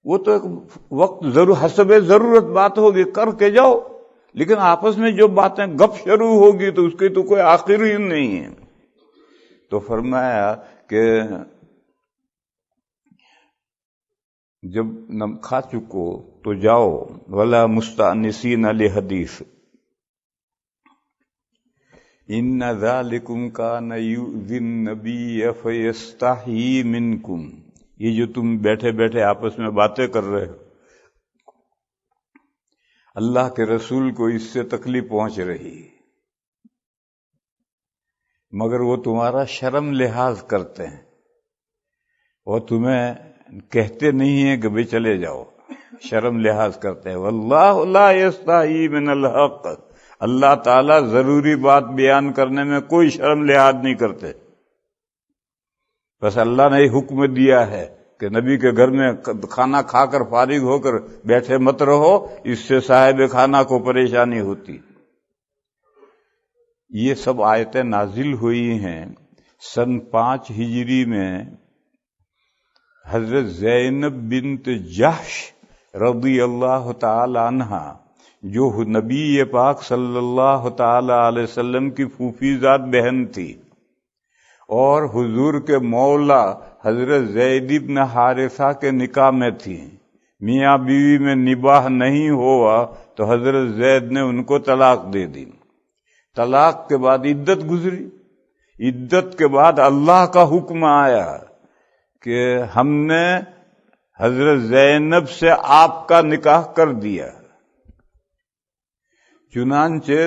وہ تو ایک وقت حسب ضرورت بات ہوگی، کر کے جاؤ، لیکن آپس میں جو باتیں گپ شروع ہوگی تو اس کی تو کوئی آخر ہی نہیں ہے۔ تو فرمایا کہ جب کھا چکو تو جاؤ، ولا مستأنسین لحدیث ان ذالکم کان یؤذی النبی فیستحیی منکم، یہ جو تم بیٹھے بیٹھے آپس میں باتیں کر رہے ہو، اللہ کے رسول کو اس سے تکلیف پہنچ رہی، مگر وہ تمہارا شرم لحاظ کرتے ہیں، وہ تمہیں کہتے نہیں ہیں کہ بھئی چلے جاؤ، شرم لحاظ کرتے ہیں۔ واللہ لا یستحیی من الحق، اللہ تعالیٰ ضروری بات بیان کرنے میں کوئی شرم لحاظ نہیں کرتے، بس اللہ نے حکم دیا ہے کہ نبی کے گھر میں کھانا کھا کر فارغ ہو کر بیٹھے مت رہو، اس سے صاحب کھانا کو پریشانی ہوتی۔ یہ سب آیتیں نازل ہوئی ہیں سن 5 ہجری میں، حضرت زینب بنت جحش رضی اللہ تعالی عنہا، جو نبی پاک صلی اللہ تعالی علیہ وسلم کی پھوپھی ذات بہن تھی، اور حضور کے مولا حضرت زید بن حارثہ کے نکاح میں تھی، میاں بیوی میں نباہ نہیں ہوا تو حضرت زید نے ان کو طلاق دے دی۔ طلاق کے بعد عدت گزری، عدت کے بعد اللہ کا حکم آیا کہ ہم نے حضرت زینب سے آپ کا نکاح کر دیا، چنانچہ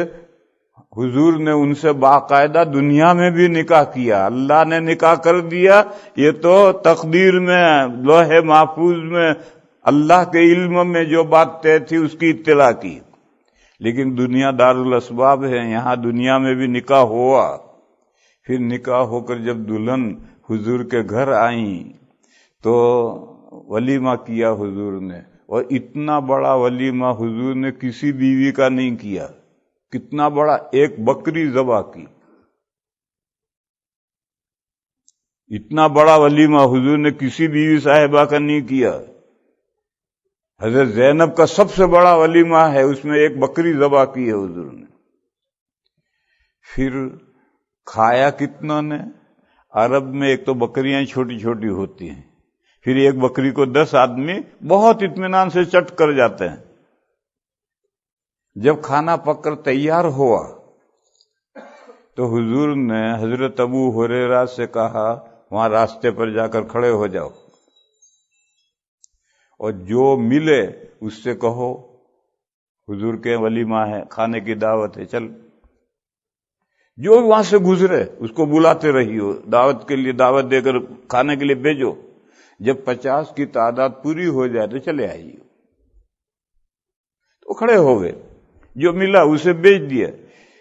حضور نے ان سے باقاعدہ دنیا میں بھی نکاح کیا، اللہ نے نکاح کر دیا، یہ تو تقدیر میں لوح محفوظ میں اللہ کے علم میں جو بات طے تھی اس کی اطلاع کی، لیکن دنیا دار الاسباب ہے، یہاں دنیا میں بھی نکاح ہوا۔ پھر نکاح ہو کر جب دلہن حضور کے گھر آئیں تو ولیمہ کیا حضور نے، اور اتنا بڑا ولیمہ حضور نے کسی بیوی کا نہیں کیا۔ کتنا بڑا؟ ایک بکری ذبح کی۔ اتنا بڑا ولیمہ حضور نے کسی بیوی صاحبہ کا نہیں کیا۔ حضرت زینب کا سب سے بڑا ولیمہ ہے، اس میں ایک بکری ذبح کی ہے حضور نے۔ پھر کھایا کتنا نے؟ عرب میں ایک تو بکریاں چھوٹی چھوٹی ہوتی ہیں، پھر ایک بکری کو 10 آدمی بہت اطمینان سے چٹ کر جاتے ہیں۔ جب کھانا پک کر تیار ہوا تو حضور نے حضرت ابو ہریرہ سے کہا وہاں راستے پر جا کر کھڑے ہو جاؤ، اور جو ملے اس سے کہو حضور کے ولیمہ ہے، کھانے کی دعوت ہے، چل۔ جو وہاں سے گزرے اس کو بلاتے رہیو، دعوت کے لیے دعوت دے کر کھانے کے لیے بھیجو۔ جب 50 کی تعداد پوری ہو جائے تو چلے آئیے۔ تو کھڑے ہو گئے، جو ملا اسے بیچ دیا۔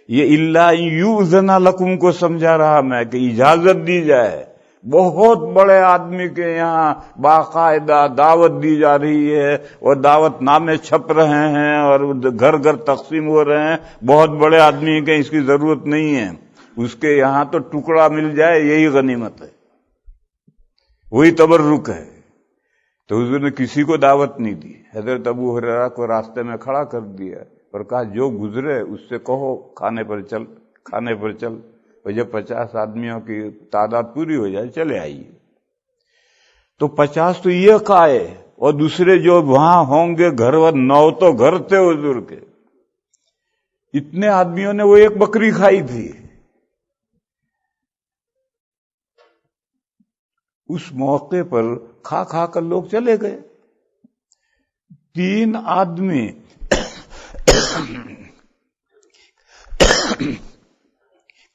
یہ الا یؤذن لکم کو سمجھا رہا میں کہ اجازت دی جائے۔ بہت بڑے آدمی کے یہاں باقاعدہ دعوت دی جا رہی ہے، اور دعوت نامے چھپ رہے ہیں اور گھر گھر تقسیم ہو رہے ہیں، بہت بڑے آدمی کے اس کی ضرورت نہیں ہے، اس کے یہاں تو ٹکڑا مل جائے یہی غنیمت ہے، وہی تبرک ہے۔ تو حضور نے کسی کو دعوت نہیں دی، حضرت ابو ہریرہ کو راستے میں کھڑا کر دیا اور کہا جو گزرے اس سے کہو کھانے پر چل، کھانے پر چل، اور جب 50 آدمیوں کی تعداد پوری ہو جائے چلے آئیے۔ تو 50 تو یہ کھائے، اور دوسرے جو وہاں ہوں گے گھر 9 تو گھر تھے حضور کے، اتنے آدمیوں نے وہ ایک بکری کھائی تھی۔ اس موقع پر کھا کھا کر لوگ چلے گئے. 3 آدمی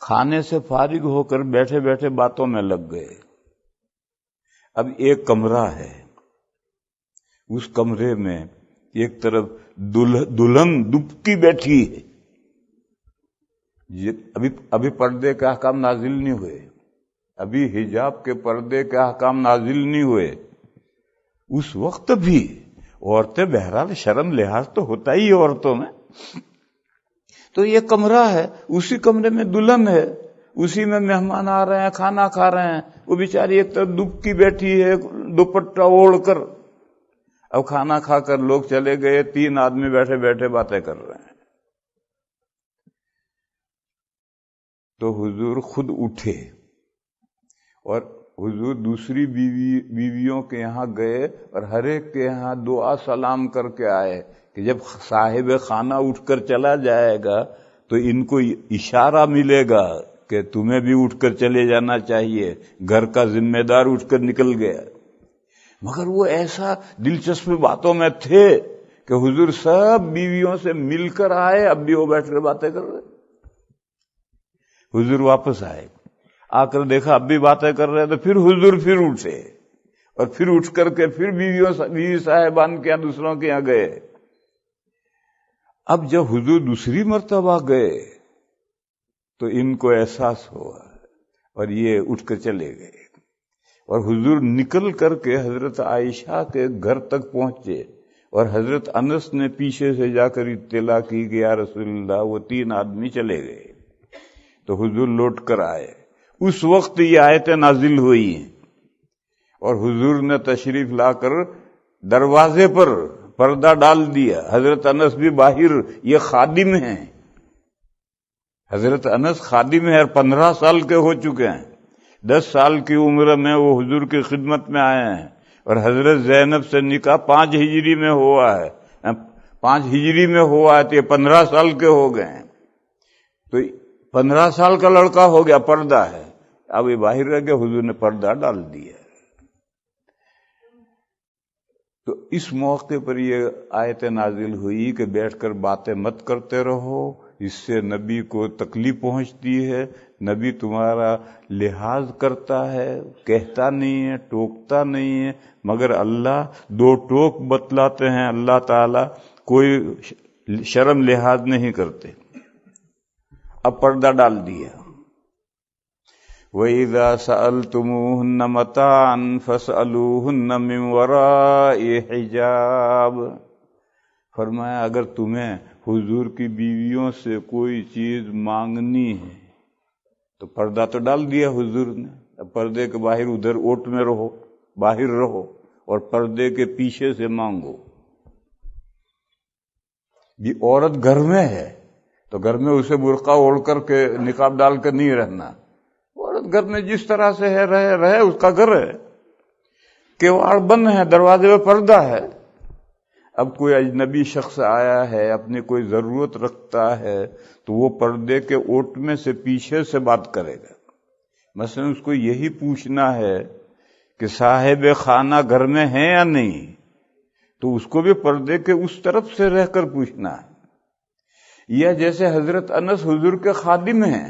کھانے سے فارغ ہو کر بیٹھے بیٹھے باتوں میں لگ گئے. اب ایک کمرہ ہے، اس کمرے میں ایک طرف دلہن دبکی بیٹھی ہے. ابھی پردے کے احکام نازل نہیں ہوئے، ابھی حجاب کے پردے کے احکام نازل نہیں ہوئے. اس وقت بھی عورتیں بہرحال شرم لحاظ تو ہوتا ہی ہے عورتوں میں. تو یہ کمرہ ہے، اسی کمرے میں دلہن ہے، اسی میں مہمان آ رہے ہیں، کھانا کھا رہے ہیں. وہ بیچاری ایک طرف دبکی بیٹھی ہے دوپٹہ اوڑھ کر. اب کھانا کھا کر لوگ چلے گئے، 3 آدمی بیٹھے بیٹھے باتیں کر رہے ہیں. تو حضور خود اٹھے اور حضور دوسری بیویوں کے یہاں گئے اور ہر ایک کے یہاں دعا سلام کر کے آئے کہ جب صاحب خانہ اٹھ کر چلا جائے گا تو ان کو اشارہ ملے گا کہ تمہیں بھی اٹھ کر چلے جانا چاہیے. گھر کا ذمہ دار اٹھ کر نکل گیا. مگر وہ ایسا دلچسپ باتوں میں تھے کہ حضور سب بیویوں سے مل کر آئے، اب بھی وہ بیٹھ کر باتیں کر رہے. حضور واپس آئے، آ کر دیکھا اب بھی باتیں کر رہے، تو پھر حضور پھر اٹھے اور پھر اٹھ کر کے پھر بیوی صاحبان کے یہاں دوسروں کے یہاں گئے. اب جب حضور دوسری مرتبہ گئے تو ان کو احساس ہوا اور یہ اٹھ کر چلے گئے. اور حضور نکل کر کے حضرت عائشہ کے گھر تک پہنچے اور حضرت انس نے پیچھے سے جا کر اطلاع کی کہ یا رسول اللہ وہ 3 آدمی چلے گئے. تو حضور لوٹ کر آئے. اس وقت یہ آیتیں نازل ہوئی ہیں اور حضور نے تشریف لا کر دروازے پر پردہ ڈال دیا. حضرت انس بھی باہر، یہ خادم ہیں، حضرت انس خادم ہیں اور 15 سال کے ہو چکے ہیں. 10 سال کی عمر میں وہ حضور کی خدمت میں آئے ہیں اور حضرت زینب سے نکاح 5 ہجری میں ہوا ہے. 5 ہجری میں ہوا ہے تو یہ 15 سال کے ہو گئے ہیں. تو 15 سال کا لڑکا ہو گیا، پردہ ہے. اب یہ باہر رہ گیا، حضور نے پردہ ڈال دیا. تو اس موقع پر یہ آیت نازل ہوئی کہ بیٹھ کر باتیں مت کرتے رہو، اس سے نبی کو تکلیف پہنچتی ہے. نبی تمہارا لحاظ کرتا ہے، کہتا نہیں ہے، ٹوکتا نہیں ہے، مگر اللہ 2 ٹوک بتلاتے ہیں. اللہ تعالی کوئی شرم لحاظ نہیں کرتے. اب پردہ ڈال دیا. وَإِذَا سَأَلْتُمُوهُنَّ مَتَاعًا فَاسْأَلُوهُنَّ مِنْ وَرَاءِ حِجَابٍ. فرمایا اگر تمہیں حضور کی بیویوں سے کوئی چیز مانگنی ہے تو پردہ تو ڈال دیا حضور نے. اب پردے کے باہر ادھر اوٹ میں رہو، باہر رہو اور پردے کے پیچھے سے مانگو. یہ عورت گھر میں ہے تو گھر میں اسے برقع اوڑھ کر کے نقاب ڈال کر نہیں رہنا. عورت گھر میں جس طرح سے ہے رہے، اس کا گھر ہے، کیواڑ بند ہے، دروازے پہ پردہ ہے. اب کوئی اجنبی شخص آیا ہے، اپنی کوئی ضرورت رکھتا ہے تو وہ پردے کے اوٹ میں سے پیچھے سے بات کرے گا. مثلا اس کو یہی پوچھنا ہے کہ صاحب خانہ گھر میں ہے یا نہیں، تو اس کو بھی پردے کے اس طرف سے رہ کر پوچھنا ہے. یا جیسے حضرت انس حضور کے خادم ہیں،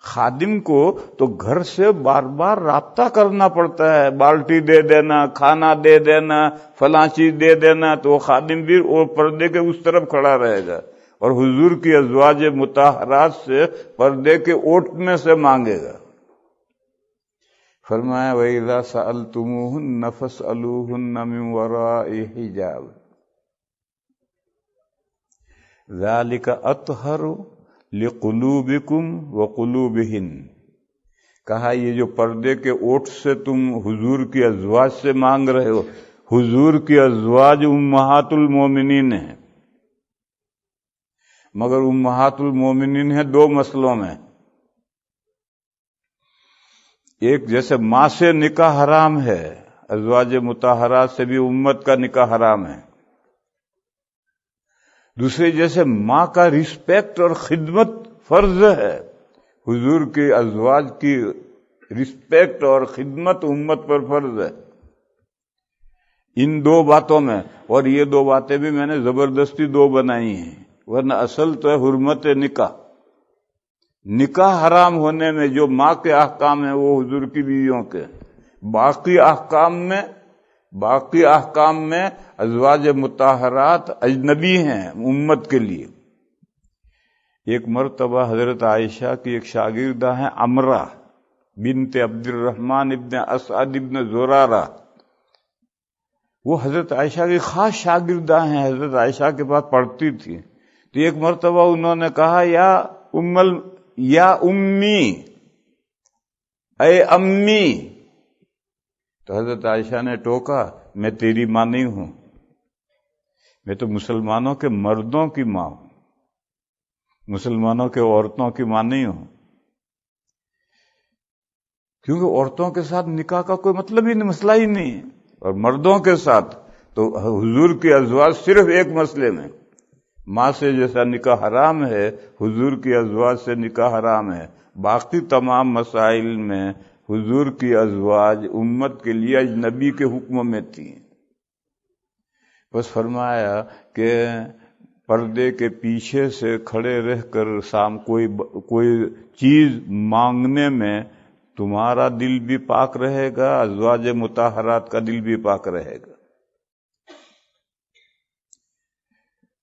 خادم کو تو گھر سے بار بار رابطہ کرنا پڑتا ہے، بالٹی دے دینا، کھانا دے دینا، فلاں چیز دے دینا. تو وہ خادم بھی وہ پردے کے اس طرف کھڑا رہے گا اور حضور کی ازواج مطہرات سے پردے کے اوٹ میں سے مانگے گا. فرمایا وَإِذَا سَأَلْتُمُوهُنَّ فَاسْأَلُوهُنَّ مِنْ وَرَاءِ حِجَابٍ ذَلِكَ أَطْهَرُ لِقُلُوبِكُمْ وَقُلُوبِهِنْ. کہا یہ جو پردے کے اوٹ سے تم حضور کی ازواج سے مانگ رہے ہو، حضور کی ازواج امہات المومنین ہیں، مگر امہات المومنین ہیں 2 مسئلوں میں. ایک جیسے ماں سے نکاح حرام ہے، ازواج مطہرات سے بھی امت کا نکاح حرام ہے. دوسرے جیسے ماں کا رسپیکٹ اور خدمت فرض ہے، حضور کی ازواج کی رسپیکٹ اور خدمت امت پر فرض ہے ان دو باتوں میں، اور یہ دو باتیں بھی میں نے زبردستی دو بنائی ہیں، ورنہ اصل تو ہے حرمت نکاح۔ نکاح حرام ہونے میں جو ماں کے احکام ہیں وہ حضور کی بیویوں کے، باقی احکام میں ازواج مطہرات اجنبی ہیں امت کے لیے۔ ایک مرتبہ حضرت عائشہ کی ایک شاگردہ ہیں عمرہ بنت عبد الرحمن ابن اسعد ابن زرارہ، وہ حضرت عائشہ کی خاص شاگردہ ہیں، حضرت عائشہ کے پاس پڑھتی تھی۔ تو ایک مرتبہ انہوں نے کہا یا امی، اے امی، تو حضرت عائشہ نے ٹوکا میں تیری ماں نہیں ہوں، میں تو مسلمانوں کے مردوں کی ماں ہوں، مسلمانوں کے عورتوں کی ماں نہیں ہوں، کیونکہ عورتوں کے ساتھ نکاح کا کوئی مطلب ہی نہیں، مسئلہ ہی نہیں ہے، اور مردوں کے ساتھ تو حضور کے ازواج صرف ایک مسئلے میں، ماں سے جیسا نکاح حرام ہے حضور کی ازواج سے نکاح حرام ہے، باقی تمام مسائل میں حضور کی ازواج امت کے لیے اجنبی کے حکم میں تھی۔ بس فرمایا کہ پردے کے پیچھے سے کھڑے رہ کر کوئی چیز مانگنے میں تمہارا دل بھی پاک رہے گا، ازواج مطہرات کا دل بھی پاک رہے گا۔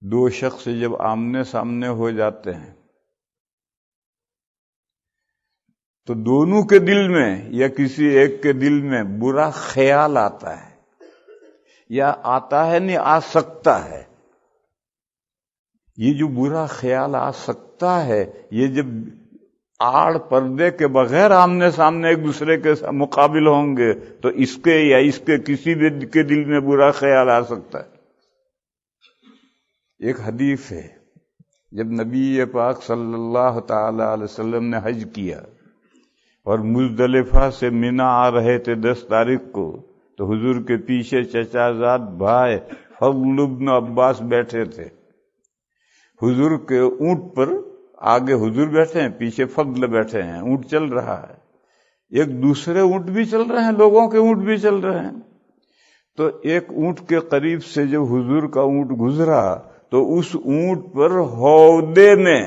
دو شخص جب آمنے سامنے ہو جاتے ہیں تو دونوں کے دل میں یا کسی ایک کے دل میں برا خیال آتا ہے، یا آتا ہے نہیں آ سکتا ہے۔ یہ جو برا خیال آ سکتا ہے، یہ جب آڑ پردے کے بغیر آمنے سامنے ایک دوسرے کے مقابل ہوں گے تو اس کے یا اس کے کسی بھی کے دل میں برا خیال آ سکتا ہے۔ ایک حدیث ہے، جب نبی پاک صلی اللہ تعالی علیہ وسلم نے حج کیا اور مزدلفہ سے منا آ رہے تھے 10 تاریخ کو، تو حضور کے پیچھے چچا زاد بھائی فضل بن عباس بیٹھے تھے۔ حضور کے اونٹ پر آگے حضور بیٹھے ہیں، پیچھے فضل بیٹھے ہیں، اونٹ چل رہا ہے، ایک دوسرے اونٹ بھی چل رہے ہیں، لوگوں کے اونٹ بھی چل رہے ہیں۔ تو ایک اونٹ کے قریب سے جب حضور کا اونٹ گزرا تو اس اونٹ پر ہودے میں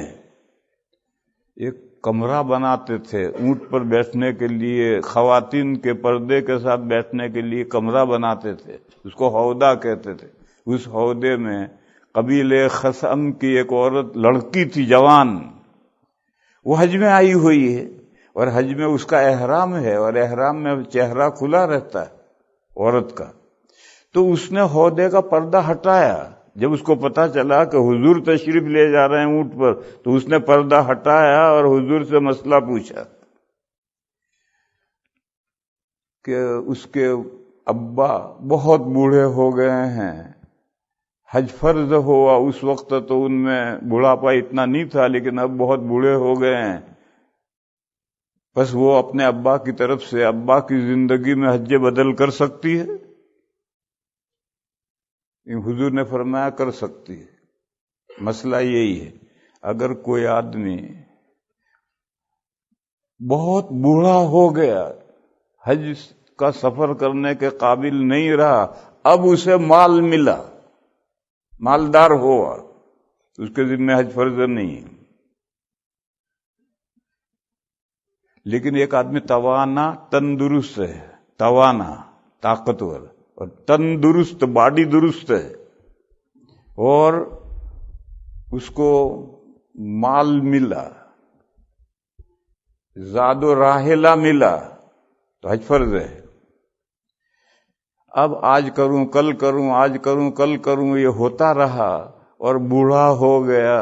ایک کمرہ بناتے تھے، اونٹ پر بیٹھنے کے لیے، خواتین کے پردے کے ساتھ بیٹھنے کے لیے کمرہ بناتے تھے، اس کو ہودہ کہتے تھے۔ اس ہودے میں قبیلے خثعم کی ایک عورت لڑکی تھی، جوان، وہ حج میں آئی ہوئی ہے، اور حج میں اس کا احرام ہے، اور احرام میں چہرہ کھلا رہتا ہے عورت کا۔ تو اس نے ہودے کا پردہ ہٹایا، جب اس کو پتا چلا کہ حضور تشریف لے جا رہے ہیں اونٹ پر، تو اس نے پردہ ہٹایا اور حضور سے مسئلہ پوچھا کہ اس کے ابا بہت بوڑھے ہو گئے ہیں، حج فرض ہوا اس وقت تو ان میں بڑھاپا اتنا نہیں تھا، لیکن اب بہت بوڑھے ہو گئے ہیں، بس وہ اپنے ابا کی طرف سے ابا کی زندگی میں حج بدل کر سکتی ہے؟ حضور نے فرمایا کر سکتی ہے۔ مسئلہ یہی ہے، اگر کوئی آدمی بہت بوڑھا ہو گیا، حج کا سفر کرنے کے قابل نہیں رہا، اب اسے مال ملا، مالدار ہوا، اس کے ذمہ حج فرض نہیں ہے۔ لیکن ایک آدمی توانا تندرست ہے، توانا طاقتور اور تندرست باڈی درست ہے، اور اس کو مال ملا، زاد و راحلہ ملا، تو حج فرض ہے۔ اب آج کروں کل کروں، آج کروں کل کروں، یہ ہوتا رہا اور بوڑھا ہو گیا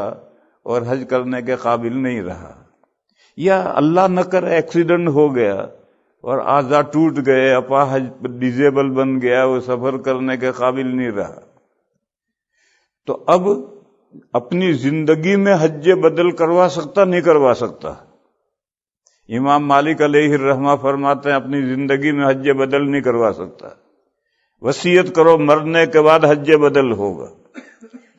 اور حج کرنے کے قابل نہیں رہا، یا اللہ نہ کرے ایکسیڈنٹ ہو گیا اور اعضاء ٹوٹ گئے، اپاہج ڈیزیبل بن گیا، وہ سفر کرنے کے قابل نہیں رہا، تو اب اپنی زندگی میں حج بدل کروا سکتا نہیں کروا سکتا؟ امام مالک علیہ الرحمہ فرماتے ہیں اپنی زندگی میں حج بدل نہیں کروا سکتا، وصیت کرو مرنے کے بعد حج بدل ہوگا،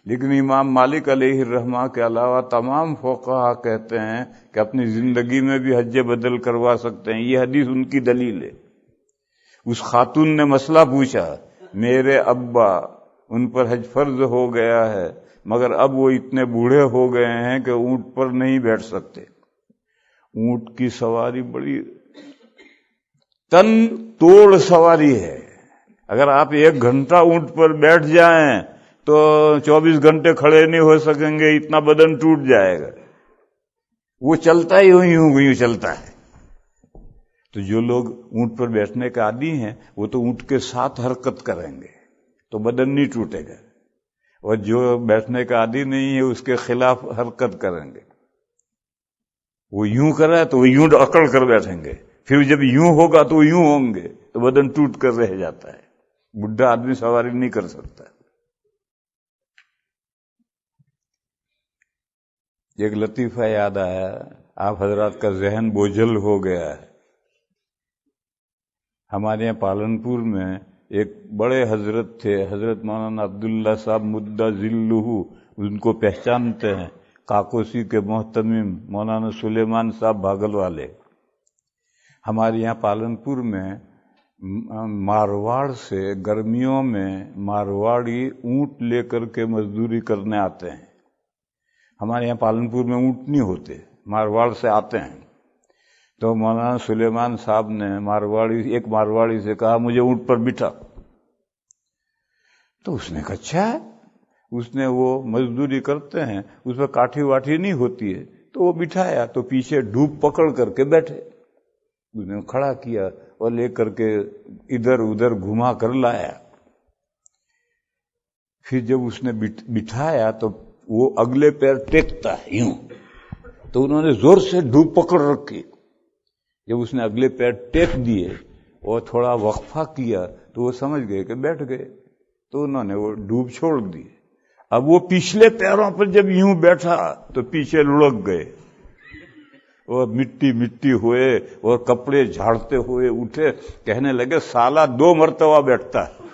لیکن امام مالک علیہ الرحمہ کے علاوہ تمام فقہا کہتے ہیں کہ اپنی زندگی میں بھی حج بدل کروا سکتے ہیں. یہ حدیث ان کی دلیل ہے. اس خاتون نے مسئلہ پوچھا، میرے ابا ان پر حج فرض ہو گیا ہے مگر اب وہ اتنے بوڑھے ہو گئے ہیں کہ اونٹ پر نہیں بیٹھ سکتے. اونٹ کی سواری بڑی تن توڑ سواری ہے. اگر آپ 1 گھنٹہ اونٹ پر بیٹھ جائیں تو 24 گھنٹے کھڑے نہیں ہو سکیں گے، اتنا بدن ٹوٹ جائے گا. وہ چلتا ہی یوں چلتا ہے. تو جو لوگ اونٹ پر بیٹھنے کے عادی ہیں وہ تو اونٹ کے ساتھ حرکت کریں گے تو بدن نہیں ٹوٹے گا، اور جو بیٹھنے کا عادی نہیں ہے اس کے خلاف حرکت کریں گے. وہ یوں کرا تو وہ یوں اکڑ کر بیٹھیں گے، پھر جب یوں ہوگا تو وہ یوں ہوں گے تو بدن ٹوٹ کر رہ جاتا ہے. بڈھا آدمی سواری نہیں کر سکتا. ایک لطیفہ یاد آیا، آپ حضرات کا ذہن بوجھل ہو گیا ہے. ہمارے یہاں پالنپور میں ایک بڑے حضرت تھے، حضرت مولانا عبداللہ صاحب مدہ ذلہ، ان کو پہچانتے ہیں، کاکوسی کے محتمم مولانا سلیمان صاحب بھاگل والے. ہمارے یہاں پالنپور میں مارواڑ سے گرمیوں میں مارواڑی اونٹ لے کر کے مزدوری کرنے آتے ہیں. ہمارے یہاں پالنپور میں اونٹ نہیں ہوتے، مارواڑ سے آتے ہیں. تو مولانا سلیمان صاحب نے ایک مارواڑی سے کہا مجھے اونٹ پر بٹھا. تو اس نے کہا اچھا ہے. اس نے وہ مزدوری کرتے ہیں، اس میں کاٹھی واٹھی نہیں ہوتی ہے، تو وہ بٹھایا تو پیچھے ڈھوپ پکڑ کر کے بیٹھے. اس نے کھڑا کیا اور لے کر کے ادھر ادھر گھما کر لایا. پھر جب اس نے بٹھایا تو وہ اگلے پیر ٹیکتا ہے یوں، تو انہوں نے زور سے ڈھوپ پکڑ رکھی. جب اس نے اگلے پیر ٹیک دیے اور تھوڑا وقفہ کیا تو وہ سمجھ گئے کہ بیٹھ گئے، تو انہوں نے وہ ڈوب چھوڑ دی. اب وہ پچھلے پیروں پر جب یوں بیٹھا تو پیچھے لڑک گئے اور مٹی ہوئے اور کپڑے جھاڑتے ہوئے اٹھے. کہنے لگے سالہ 2 مرتبہ بیٹھتا ہے.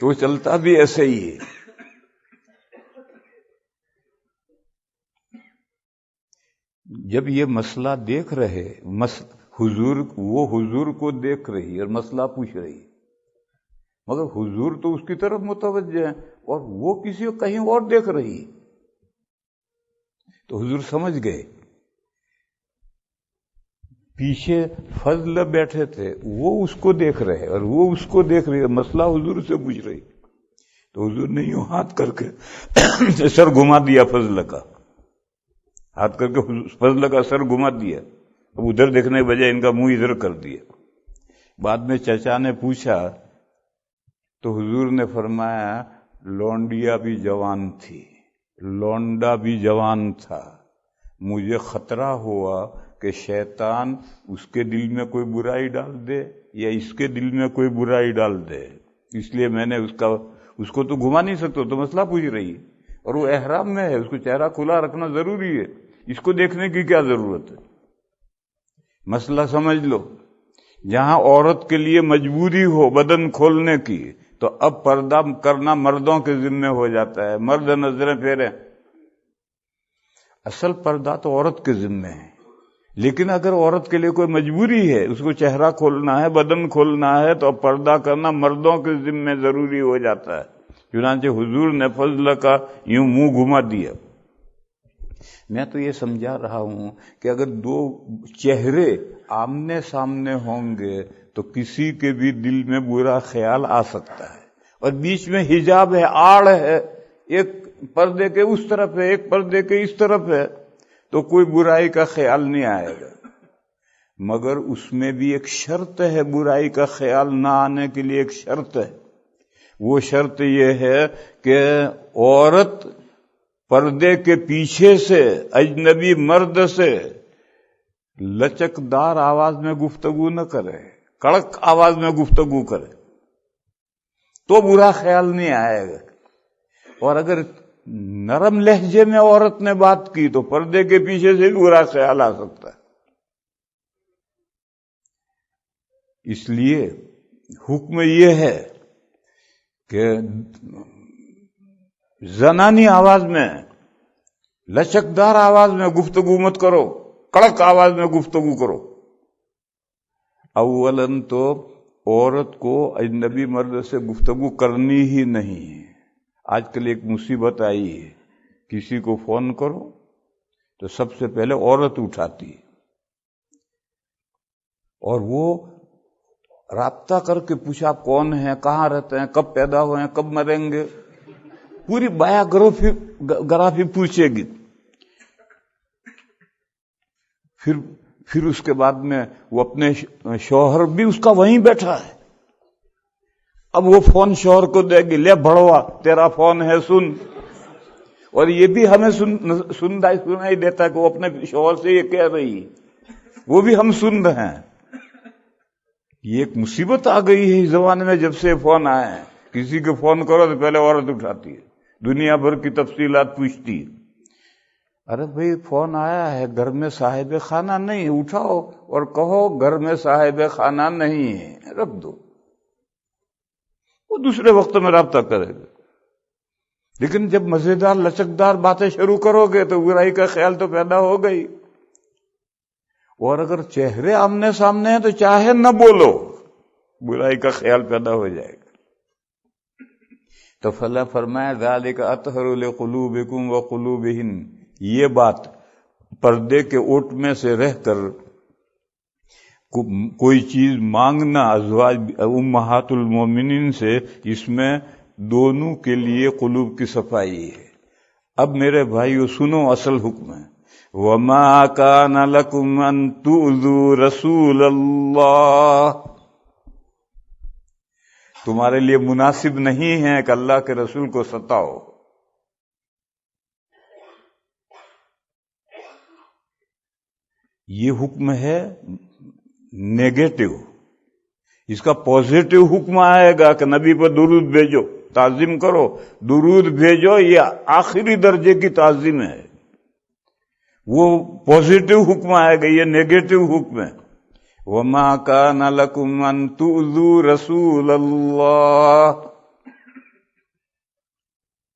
تو چلتا بھی ایسے ہی ہے. جب یہ مسئلہ دیکھ رہے حضور کو دیکھ رہی اور مسئلہ پوچھ رہی، مگر حضور تو اس کی طرف متوجہ ہیں اور وہ کسی کو کہیں اور دیکھ رہی. تو حضور سمجھ گئے. پیچھے فضل بیٹھے تھے، وہ اس کو دیکھ رہے اور وہ اس کو دیکھ رہی، مسئلہ حضور سے پوچھ رہی. تو حضور نے یوں ہاتھ کر کے سر گھما دیا، فضل کا ہاتھ کر کے فضل کا سر گھما دیا. اب ادھر دیکھنے کے بجائے ان کا منہ ادھر کر دیا. بعد میں چچا نے پوچھا تو حضور نے فرمایا لونڈیا بھی جوان تھی، لونڈا بھی جوان تھا، مجھے خطرہ ہوا کہ شیطان اس کے دل میں کوئی برائی ڈال دے یا اس کے دل میں کوئی برائی ڈال دے، اس لیے میں نے اس کو تو گھما نہیں سکتا، تو مسئلہ پوچھ رہی ہے اور وہ احرام میں ہے، اس کو چہرہ کھلا رکھنا ضروری ہے، اس کو دیکھنے کی کیا ضرورت ہے. مسئلہ سمجھ لو. جہاں عورت کے لیے مجبوری ہو بدن کھولنے کی تو اب پردہ کرنا مردوں کے ذمہ ہو جاتا ہے. مرد نظریں پھیریں، اصل پردہ تو عورت کے ذمہ ہے. لیکن اگر عورت کے لیے کوئی مجبوری ہے، اس کو چہرہ کھولنا ہے، بدن کھولنا ہے، تو اب پردہ کرنا مردوں کے ذمہ ضروری ہو جاتا ہے. چنانچہ حضور نے فضل کا یوں منہ گھما دیا. میں تو یہ سمجھا رہا ہوں کہ اگر 2 چہرے آمنے سامنے ہوں گے تو کسی کے بھی دل میں برا خیال آ سکتا ہے، اور بیچ میں حجاب ہے، آڑ ہے، ایک پردے کے اس طرف ہے، ایک پردے کے اس طرف ہے، تو کوئی برائی کا خیال نہیں آئے گا. مگر اس میں بھی ایک شرط ہے، برائی کا خیال نہ آنے کے لیے ایک شرط ہے. وہ شرط یہ ہے کہ عورت پردے کے پیچھے سے اجنبی مرد سے لچکدار آواز میں گفتگو نہ کرے، کڑک آواز میں گفتگو کرے تو برا خیال نہیں آئے گا. اور اگر نرم لہجے میں عورت نے بات کی تو پردے کے پیچھے سے بھی برا خیال آ سکتا ہے. اس لیے حکم یہ ہے کہ زنانی آواز میں، لچکدار آواز میں گفتگو مت کرو، کڑک آواز میں گفتگو کرو۔ اولاً تو عورت کو اجنبی مرد سے گفتگو کرنی ہی نہیں ہے۔ آج کل ایک مصیبت آئی ہے، کسی کو فون کرو تو سب سے پہلے عورت اٹھاتی ہے، اور وہ رابطہ کر کے پوچھا آپ کون ہیں، کہاں رہتے ہیں، کب پیدا ہوئے ہیں، کب مریں گے، پوری بایوگرافی پوچھے گی۔ پھر اس کے بعد میں وہ اپنے شوہر بھی اس کا وہیں بیٹھا ہے، اب وہ فون شوہر کو دے گی، لے بڑوا تیرا فون ہے سن، اور یہ بھی ہمیں سنائی دیتا ہے کہ وہ اپنے شوہر سے یہ کہہ رہی ہے، وہ بھی ہم سن رہے ہیں۔ یہ ایک مصیبت آ گئی ہے اس زمانے میں، جب سے فون آئے ہیں۔ کسی کو فون کرو تو پہلے عورت اٹھاتی ہے، دنیا بھر کی تفصیلات پوچھتی ہے۔ ارے بھئی فون آیا ہے، گھر میں صاحب خانہ نہیں، اٹھاؤ اور کہو گھر میں صاحب خانہ نہیں ہے، رکھ دو، وہ دوسرے وقت میں رابطہ کرے گا۔ لیکن جب مزیدار لچکدار باتیں شروع کرو گے تو برائی کا خیال تو پیدا ہو گئی، اور اگر چہرے آمنے سامنے ہیں تو چاہے نہ بولو، برائی کا خیال پیدا ہو جائے گا۔ تو فلا فرمایا ذالک اطہر لقلوبکم وقلوبہن، یہ بات پردے کے اوٹ میں سے رہ کر کوئی چیز مانگنا ازواج امہات المومنین سے، اس میں دونوں کے لیے قلوب کی صفائی ہے۔ اب میرے بھائیو سنو، اصل حکم ہے وَمَا كَانَ لَكُمْ أَن تُؤْذُوا رَسُولَ اللَّهِ، تمہارے لیے مناسب نہیں ہے کہ اللہ کے رسول کو ستاؤ۔ یہ حکم ہے نیگیٹو، اس کا پازیٹو حکم آئے گا کہ نبی پر درود بھیجو، تعظیم کرو، درود بھیجو، یہ آخری درجے کی تعظیم ہے، وہ پازیٹو حکم آئے گا، یہ نیگیٹو حکم ہے۔ وَمَا كَانَ لَكُمْ أَن تُؤْذُوا رَسُولَ اللَّهِ،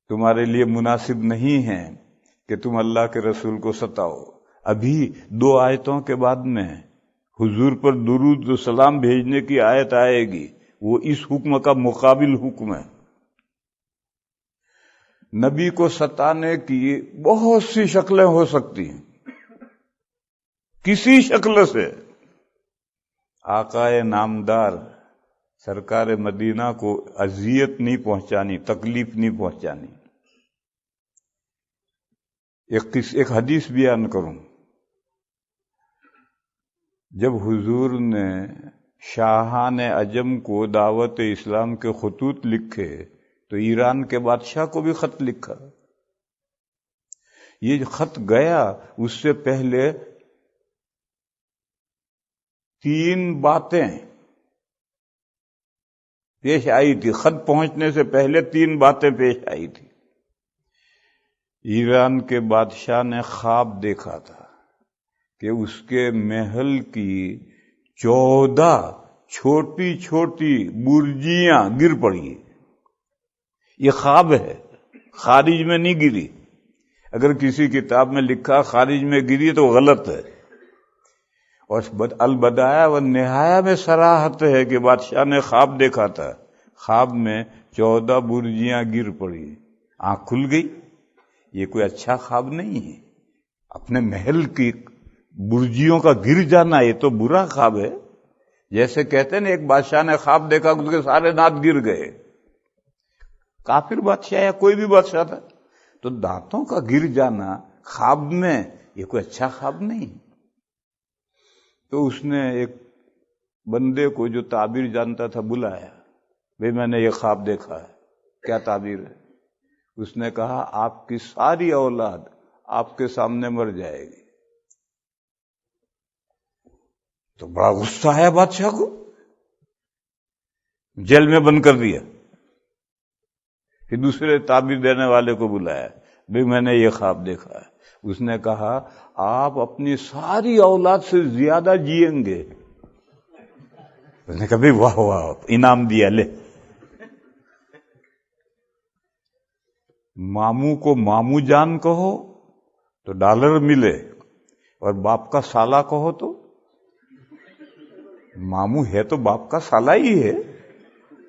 تمہارے لیے مناسب نہیں ہے کہ تم اللہ کے رسول کو ستاؤ۔ ابھی 2 آیتوں کے بعد میں حضور پر درود و سلام بھیجنے کی آیت آئے گی، وہ اس حکم کا مقابل حکم ہے۔ نبی کو ستانے کی بہت سی شکلیں ہو سکتی ہیں، کسی شکل سے آقائے نامدار سرکار مدینہ کو اذیت نہیں پہنچانی، تکلیف نہیں پہنچانی۔ ایک حدیث بیان کروں، جب حضور نے شاہان عجم کو دعوت اسلام کے خطوط لکھے تو ایران کے بادشاہ کو بھی خط لکھا۔ یہ خط گیا، اس سے پہلے 3 باتیں پیش آئی تھی، خط پہنچنے سے پہلے 3 باتیں پیش آئی تھی۔ ایران کے بادشاہ نے خواب دیکھا تھا کہ اس کے محل کی 14 چھوٹی چھوٹی برجیاں گر پڑی۔ یہ خواب ہے، خارج میں نہیں گری۔ اگر کسی کتاب میں لکھا خارج میں گری تو غلط ہے، اور البدایہ والنہایہ میں صراحت ہے کہ بادشاہ نے خواب دیکھا تھا، خواب میں 14 برجیاں گر پڑی، آنکھ کھل گئی۔ یہ کوئی اچھا خواب نہیں ہے، اپنے محل کی برجیوں کا گر جانا یہ تو برا خواب ہے۔ جیسے کہتے ہیں نا، ایک بادشاہ نے خواب دیکھا اس کے سارے دانت گر گئے، کافر بادشاہ یا کوئی بھی بادشاہ تھا، تو دانتوں کا گر جانا خواب میں یہ کوئی اچھا خواب نہیں۔ تو اس نے ایک بندے کو جو تعبیر جانتا تھا بلایا، بھئی میں نے یہ خواب دیکھا ہے، کیا تعبیر ہے؟ اس نے کہا آپ کی ساری اولاد آپ کے سامنے مر جائے گی۔ تو بڑا غصہ آیا بادشاہ کو، جیل میں بند کر دیا۔ پھر دوسرے تعبیر دینے والے کو بلایا، بھئی میں نے یہ خواب دیکھا ہے۔ اس نے کہا آپ اپنی ساری اولاد سے زیادہ جئیں گے۔ اس نے کہا بھائی واہ واہ انعام دیا لے. ماموں کو ماموں جان کہو تو ڈالر ملے، اور باپ کا سالا کہو تو ماموں ہے تو باپ کا سالا ہی ہے،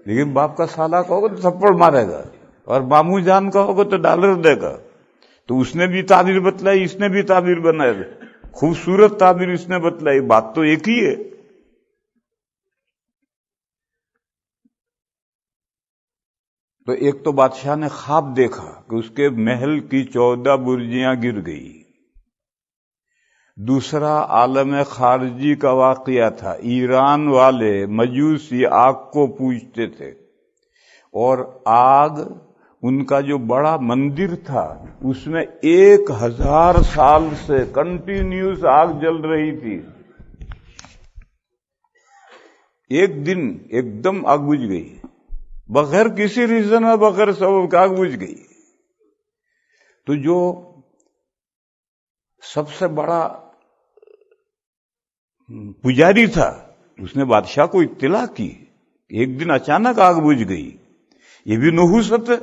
لیکن باپ کا سالا کہو گے تو تھپڑ مارے گا، اور ماموں جان کہو گے تو ڈالر دے گا. تو اس نے بھی تعبیر بتلائی، اس نے بھی تعبیر بنائی، خوبصورت تعبیر اس نے بتلائی، بات تو ایک ہی ہے. تو ایک تو بادشاہ نے خواب دیکھا کہ اس کے محل کی 14 برجیاں گر گئی. دوسرا عالم خارجی کا واقعہ تھا. ایران والے مجوسی آگ کو پوجتے تھے، اور آگ ان کا جو بڑا مندر تھا اس میں 1000 سال سے کنٹینیوس آگ جل رہی تھی. ایک دن ایک دم آگ بجھ گئی، بغیر کسی ریزن اور بغیر سبب کا آگ بجھ گئی. تو جو سب سے بڑا پجاری تھا اس نے بادشاہ کو اطلاع کی کہ ایک دن اچانک آگ بجھ گئی، یہ بھی نحوست ہے.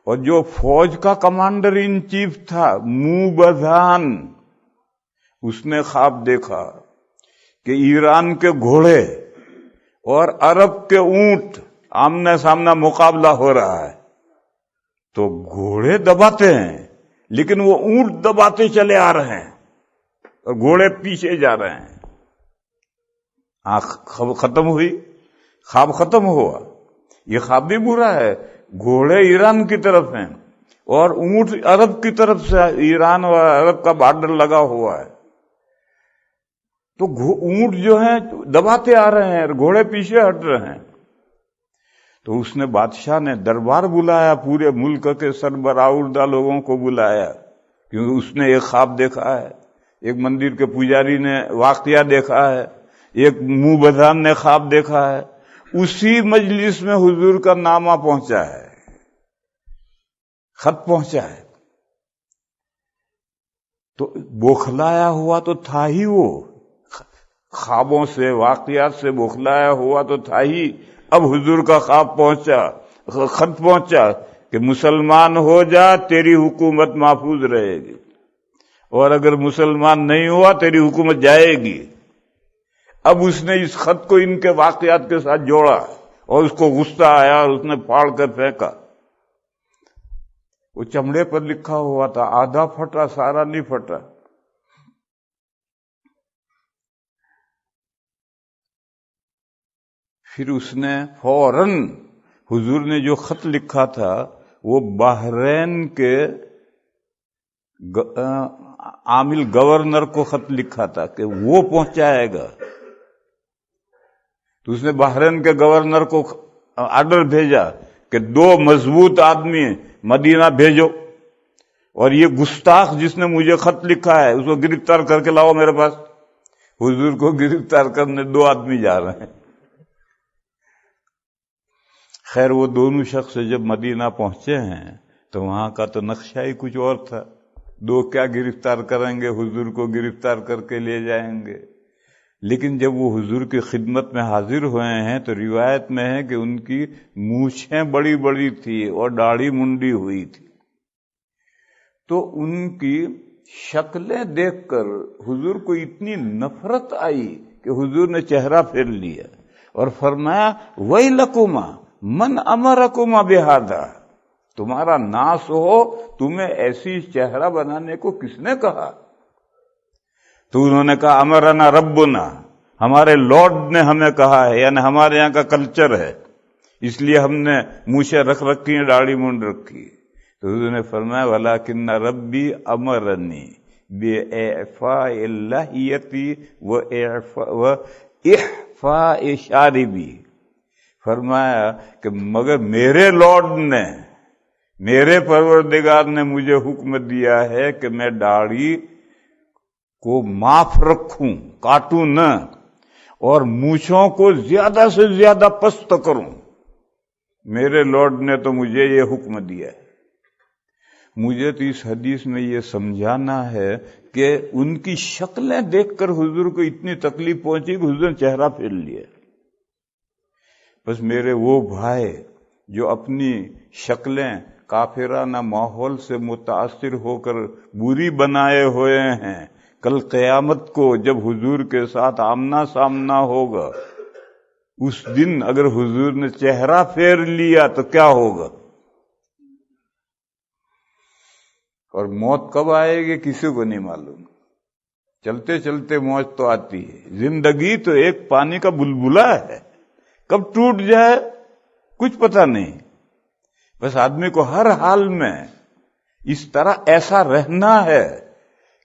اور جو فوج کا کمانڈر ان چیف تھا موبدان، اس نے خواب دیکھا کہ ایران کے گھوڑے اور عرب کے اونٹ آمنے سامنا مقابلہ ہو رہا ہے. تو گھوڑے دباتے ہیں لیکن وہ اونٹ دباتے چلے آ رہے ہیں اور گھوڑے پیچھے جا رہے ہیں. آنکھ ختم ہوئی، خواب ختم ہوا. یہ خواب بھی برا ہے. گھوڑے ایران کی طرف ہیں اور اونٹ عرب کی طرف سے، ایران اور عرب کا بارڈر لگا ہوا ہے. تو اونٹ جو ہیں دباتے آ رہے ہیں اور گھوڑے پیچھے ہٹ رہے ہیں. تو اس نے بادشاہ نے دربار بلایا، پورے ملک کے سربراہ لوگوں کو بلایا، کیونکہ اس نے ایک خواب دیکھا ہے، ایک مندر کے پجاری نے واقعہ دیکھا ہے، ایک موبدان نے خواب دیکھا ہے. اسی مجلس میں حضور کا نامہ پہنچا ہے، خط پہنچا ہے. تو بوکھلایا ہوا تو تھا ہی، وہ خوابوں سے واقعات سے بوکھلایا ہوا تو تھا ہی. اب حضور کا خواب پہنچا، خط پہنچا کہ مسلمان ہو جا تیری حکومت محفوظ رہے گی، اور اگر مسلمان نہیں ہوا تیری حکومت جائے گی. اب اس نے اس خط کو ان کے واقعات کے ساتھ جوڑا اور اس کو غصہ آیا اور اس نے پھاڑ کر پھینکا. وہ چمڑے پر لکھا ہوا تھا، آدھا پھٹا، سارا نہیں پھٹا. پھر اس نے فوراً حضور نے جو خط لکھا تھا وہ بحرین کے عامل گورنر کو خط لکھا تھا کہ وہ پہنچائے گا. تو اس نے بحرین کے گورنر کو آرڈر بھیجا کہ 2 مضبوط آدمی مدینہ بھیجو، اور یہ گستاخ جس نے مجھے خط لکھا ہے اس کو گرفتار کر کے لاؤ میرے پاس. حضور کو گرفتار کرنے 2 آدمی جا رہے ہیں. خیر وہ دونوں شخص جب مدینہ پہنچے ہیں تو وہاں کا تو نقشہ ہی کچھ اور تھا. 2 کیا گرفتار کریں گے، حضور کو گرفتار کر کے لے جائیں گے. لیکن جب وہ حضور کی خدمت میں حاضر ہوئے ہیں تو روایت میں ہے کہ ان کی مونچھیں بڑی بڑی تھی اور داڑھی منڈی ہوئی تھی. تو ان کی شکلیں دیکھ کر حضور کو اتنی نفرت آئی کہ حضور نے چہرہ پھیر لیا اور فرمایا ویلکما من امرکما بہذا، تمہارا ناس ہو، تمہیں ایسی چہرہ بنانے کو کس نے کہا؟ تو انہوں نے کہا امرنا ربنا، ہمارے لارڈ نے ہمیں کہا ہے، یعنی ہمارے یہاں کا کلچر ہے، اس لیے ہم نے مونچھیں رکھ رکھی ہیں، داڑھی منڈ رکھی. تو حضور نے فرمایا ولکن ربی امرنی باعفاء اللحیتی واحفاء شاربی، فرمایا کہ مگر میرے لارڈ نے، میرے پروردگار نے مجھے حکم دیا ہے کہ میں داڑھی کو معاف رکھوں، کاٹوں نہ، اور مونچھوں کو زیادہ سے زیادہ پست کروں. میرے لارڈ نے تو مجھے یہ حکم دیا ہے. مجھے تو اس حدیث میں یہ سمجھانا ہے کہ ان کی شکلیں دیکھ کر حضور کو اتنی تکلیف پہنچی کہ حضور نے چہرہ پھیر لیا۔ بس میرے وہ بھائی جو اپنی شکلیں کافرانہ ماحول سے متاثر ہو کر بری بنائے ہوئے ہیں، کل قیامت کو جب حضور کے ساتھ آمنا سامنا ہوگا، اس دن اگر حضور نے چہرہ پھیر لیا تو کیا ہوگا؟ اور موت کب آئے گی کسی کو نہیں معلوم، چلتے چلتے موت تو آتی ہے۔ زندگی تو ایک پانی کا بلبلہ ہے، کب ٹوٹ جائے کچھ پتہ نہیں۔ بس آدمی کو ہر حال میں اس طرح ایسا رہنا ہے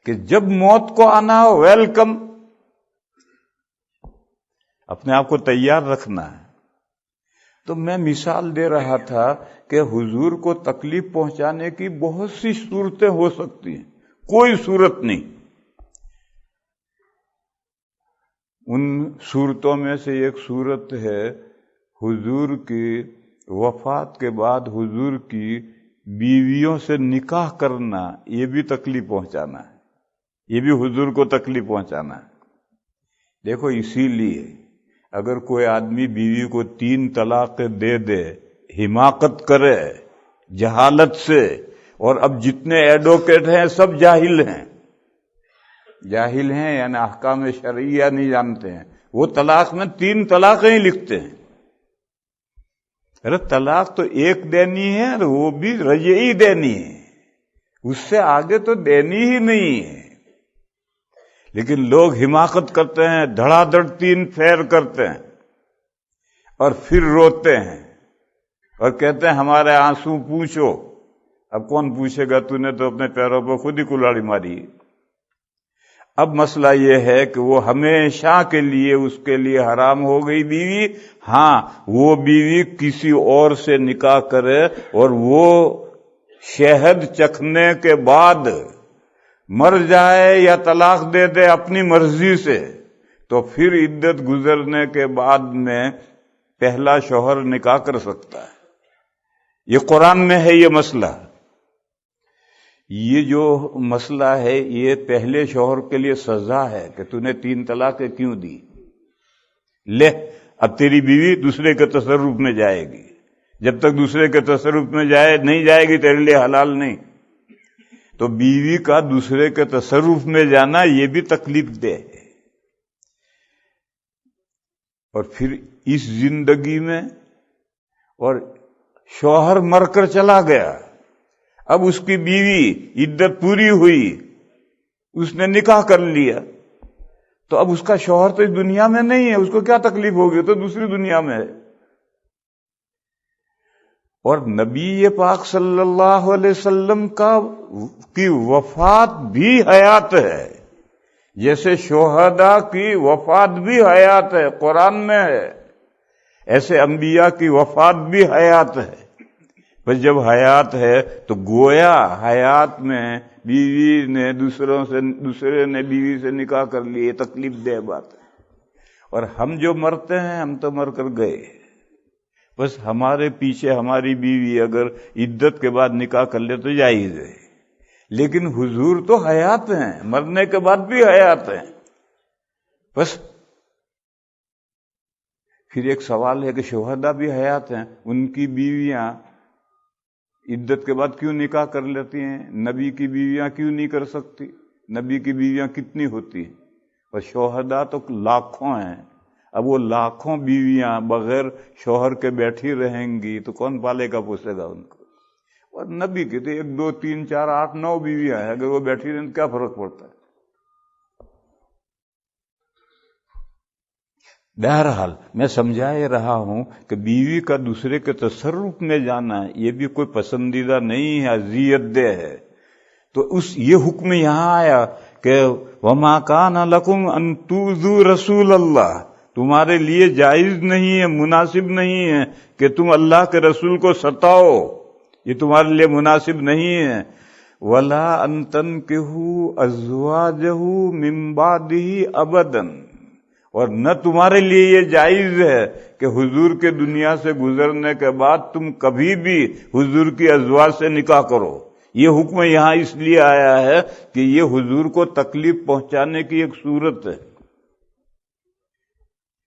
کہ جب موت کو آنا ہو ویلکم، اپنے آپ کو تیار رکھنا ہے۔ تو میں مثال دے رہا تھا کہ حضور کو تکلیف پہنچانے کی بہت سی صورتیں ہو سکتی ہیں، کوئی صورت نہیں۔ ان صورتوں میں سے ایک صورت ہے حضور کی وفات کے بعد حضور کی بیویوں سے نکاح کرنا، یہ بھی تکلیف پہنچانا ہے، یہ بھی حضور کو تکلیف پہنچانا ہے۔ دیکھو اسی لیے اگر کوئی آدمی بیوی کو 3 طلاقیں دے دے، حماقت کرے جہالت سے، اور اب جتنے ایڈوکیٹ ہیں سب جاہل ہیں، جاہل ہیں یعنی احکام شرعیہ نہیں جانتے ہیں، وہ طلاق میں 3 طلاقیں ہی لکھتے ہیں۔ ارے طلاق تو ایک دینی ہے اور وہ بھی رجعی دینی ہے، اس سے آگے تو دینی ہی نہیں ہے۔ لیکن لوگ حماقت کرتے ہیں، دھڑا دھڑ 3 پھیر کرتے ہیں اور پھر روتے ہیں اور کہتے ہیں ہمارے آنسو پوچھو۔ اب کون پوچھے گا، تو نے تو اپنے پیروں پر خود ہی کلاڑی ماری۔ اب مسئلہ یہ ہے کہ وہ ہمیشہ کے لیے اس کے لیے حرام ہو گئی بیوی۔ ہاں وہ بیوی کسی اور سے نکاح کرے اور وہ شہد چکھنے کے بعد مر جائے یا طلاق دے دے اپنی مرضی سے، تو پھر عدت گزرنے کے بعد میں پہلا شوہر نکاح کر سکتا ہے۔ یہ قرآن میں ہے یہ مسئلہ۔ یہ جو مسئلہ ہے یہ پہلے شوہر کے لیے سزا ہے کہ تو نے 3 طلاقیں کیوں دی، لے اب تیری بیوی دوسرے کے تصرف میں جائے گی، جب تک دوسرے کے تصرف میں نہیں جائے گی تیرے لیے حلال نہیں۔ تو بیوی کا دوسرے کے تصرف میں جانا یہ بھی تکلیف دہ ہے۔ اور پھر اس زندگی میں، اور شوہر مر کر چلا گیا، اب اس کی بیوی عدت پوری ہوئی، اس نے نکاح کر لیا، تو اب اس کا شوہر تو اس دنیا میں نہیں ہے، اس کو کیا تکلیف ہوگی، تو دوسری دنیا میں ہے۔ اور نبی پاک صلی اللہ علیہ وسلم کی وفات بھی حیات ہے، جیسے شہداء کی وفات بھی حیات ہے، قرآن میں ہے، ایسے انبیاء کی وفات بھی حیات ہے۔ بس جب حیات ہے تو گویا حیات میں بیوی نے دوسرے نے بیوی سے نکاح کر لی، یہ تکلیف دہ بات ہے۔ اور ہم جو مرتے ہیں ہم تو مر کر گئے، بس ہمارے پیچھے ہماری بیوی اگر عدت کے بعد نکاح کر لے تو جائز ہے، لیکن حضور تو حیات ہیں، مرنے کے بعد بھی حیات ہیں۔ بس پھر ایک سوال ہے کہ شہداء بھی حیات ہیں، ان کی بیویاں عدت کے بعد کیوں نکاح کر لیتی ہیں، نبی کی بیویاں کیوں نہیں کر سکتی؟ نبی کی بیویاں کتنی ہوتی ہیں؟ اور شہداء تو لاکھوں ہیں۔ اب وہ لاکھوں بیویاں بغیر شوہر کے بیٹھی رہیں گی تو کون پالے گا پوسے گا ان کو؟ اور نبی کی تو 1 2 3 4 8 9 بیویاں ہیں، اگر وہ بیٹھی رہیں تو کیا فرق پڑتا ہے؟ بہرحال میں سمجھا رہا ہوں کہ بیوی کا دوسرے کے تصرف میں جانا یہ بھی کوئی پسندیدہ نہیں ہے، اذیت دہ ہے۔ تو یہ حکم یہاں آیا کہ وَمَا كَانَ لَكُمْ أَن تُؤْذُوا رَسُولَ اللَّهِ، تمہارے لیے جائز نہیں ہے، مناسب نہیں ہے کہ تم اللہ کے رسول کو ستاؤ، یہ تمہارے لیے مناسب نہیں ہے۔ وَلَا أَن تَنكِحُوا أَزْوَاجَهُ مِن بَعْدِهِ أَبَدًا، اور نہ تمہارے لیے یہ جائز ہے کہ حضور کے دنیا سے گزرنے کے بعد تم کبھی بھی حضور کی ازواج سے نکاح کرو، یہ حکم یہاں اس لیے آیا ہے کہ یہ حضور کو تکلیف پہنچانے کی ایک صورت ہے۔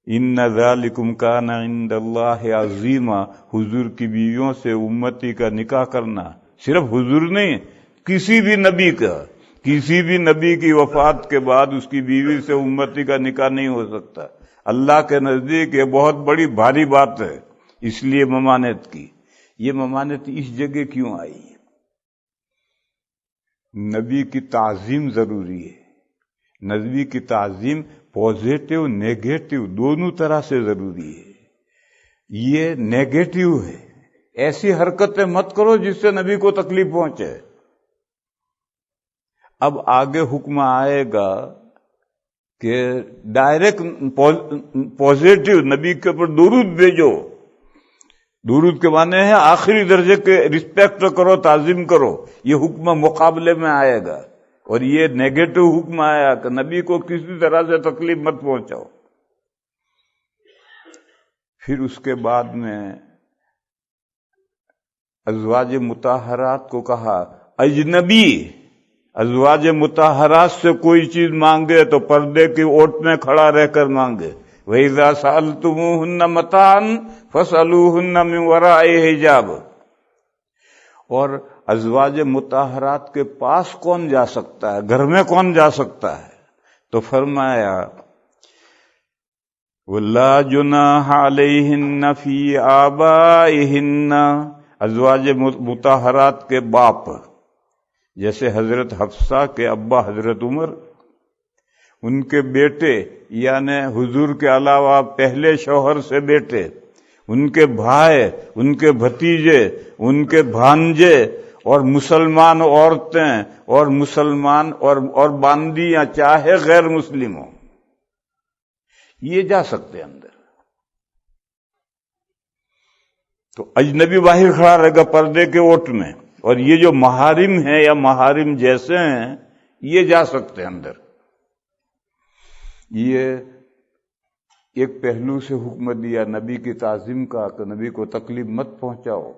ان ذالکم کان عند اللہ عظیما، حضور کی بیویوں سے امتی کا نکاح کرنا، صرف حضور نہیں، کسی بھی نبی کا، کسی بھی نبی کی وفات کے بعد اس کی بیوی سے امتی کا نکاح نہیں ہو سکتا۔ اللہ کے نزدیک یہ بہت بڑی بھاری بات ہے، اس لیے ممانعت کی۔ یہ ممانعت اس جگہ کیوں آئی؟ نبی کی تعظیم ضروری ہے، نبی کی تعظیم پازیٹو نیگیٹو دونوں طرح سے ضروری ہے۔ یہ نیگیٹو ہے، ایسی حرکتیں مت کرو جس سے نبی کو تکلیف پہنچے۔ اب آگے حکم آئے گا کہ ڈائریکٹ پازیٹو نبی کے اوپر درود بھیجو۔ درود کے معنی ہے آخری درجے کے رسپیکٹ کرو، تعظیم کرو، یہ حکم مقابلے میں آئے گا۔ اور یہ نیگیٹو حکم آیا کہ نبی کو کسی طرح سے تکلیف مت پہنچاؤ۔ پھر اس کے بعد میں ازواج مطہرات کو کہا اجنبی، ازواج مطہرات سے کوئی چیز مانگے تو پردے کی اوٹ میں کھڑا رہ کر مانگے۔ وَإِذَا سَأَلْتُمُوهُنَّ مَتَاعًا فَاسْأَلُوهُنَّ مِنْ وَرَاءِ حِجَابٍ۔ اور ازواج مطہرات کے پاس کون جا سکتا ہے، گھر میں کون جا سکتا ہے؟ تو فرمایا وَلَا جُنَاحَ عَلَيْهِنَّ فِي آبَائِهِنَّ، ازواج مطہرات کے باپ، جیسے حضرت حفصہ کے ابا حضرت عمر، ان کے بیٹے یعنی حضور کے علاوہ پہلے شوہر سے بیٹے، ان کے بھائی، ان کے بھتیجے، ان کے بھانجے، اور مسلمان عورتیں اور مسلمان اور باندیاں چاہے غیر مسلم ہوں، یہ جا سکتے اندر۔ تو اجنبی باہر کھڑا رہے گا پردے کے اوٹ میں، اور یہ جو محارم ہیں یا محارم جیسے ہیں یہ جا سکتے اندر۔ یہ ایک پہلو سے حکم دیا نبی کی تعظیم کا کہ نبی کو تکلیف مت پہنچاؤ۔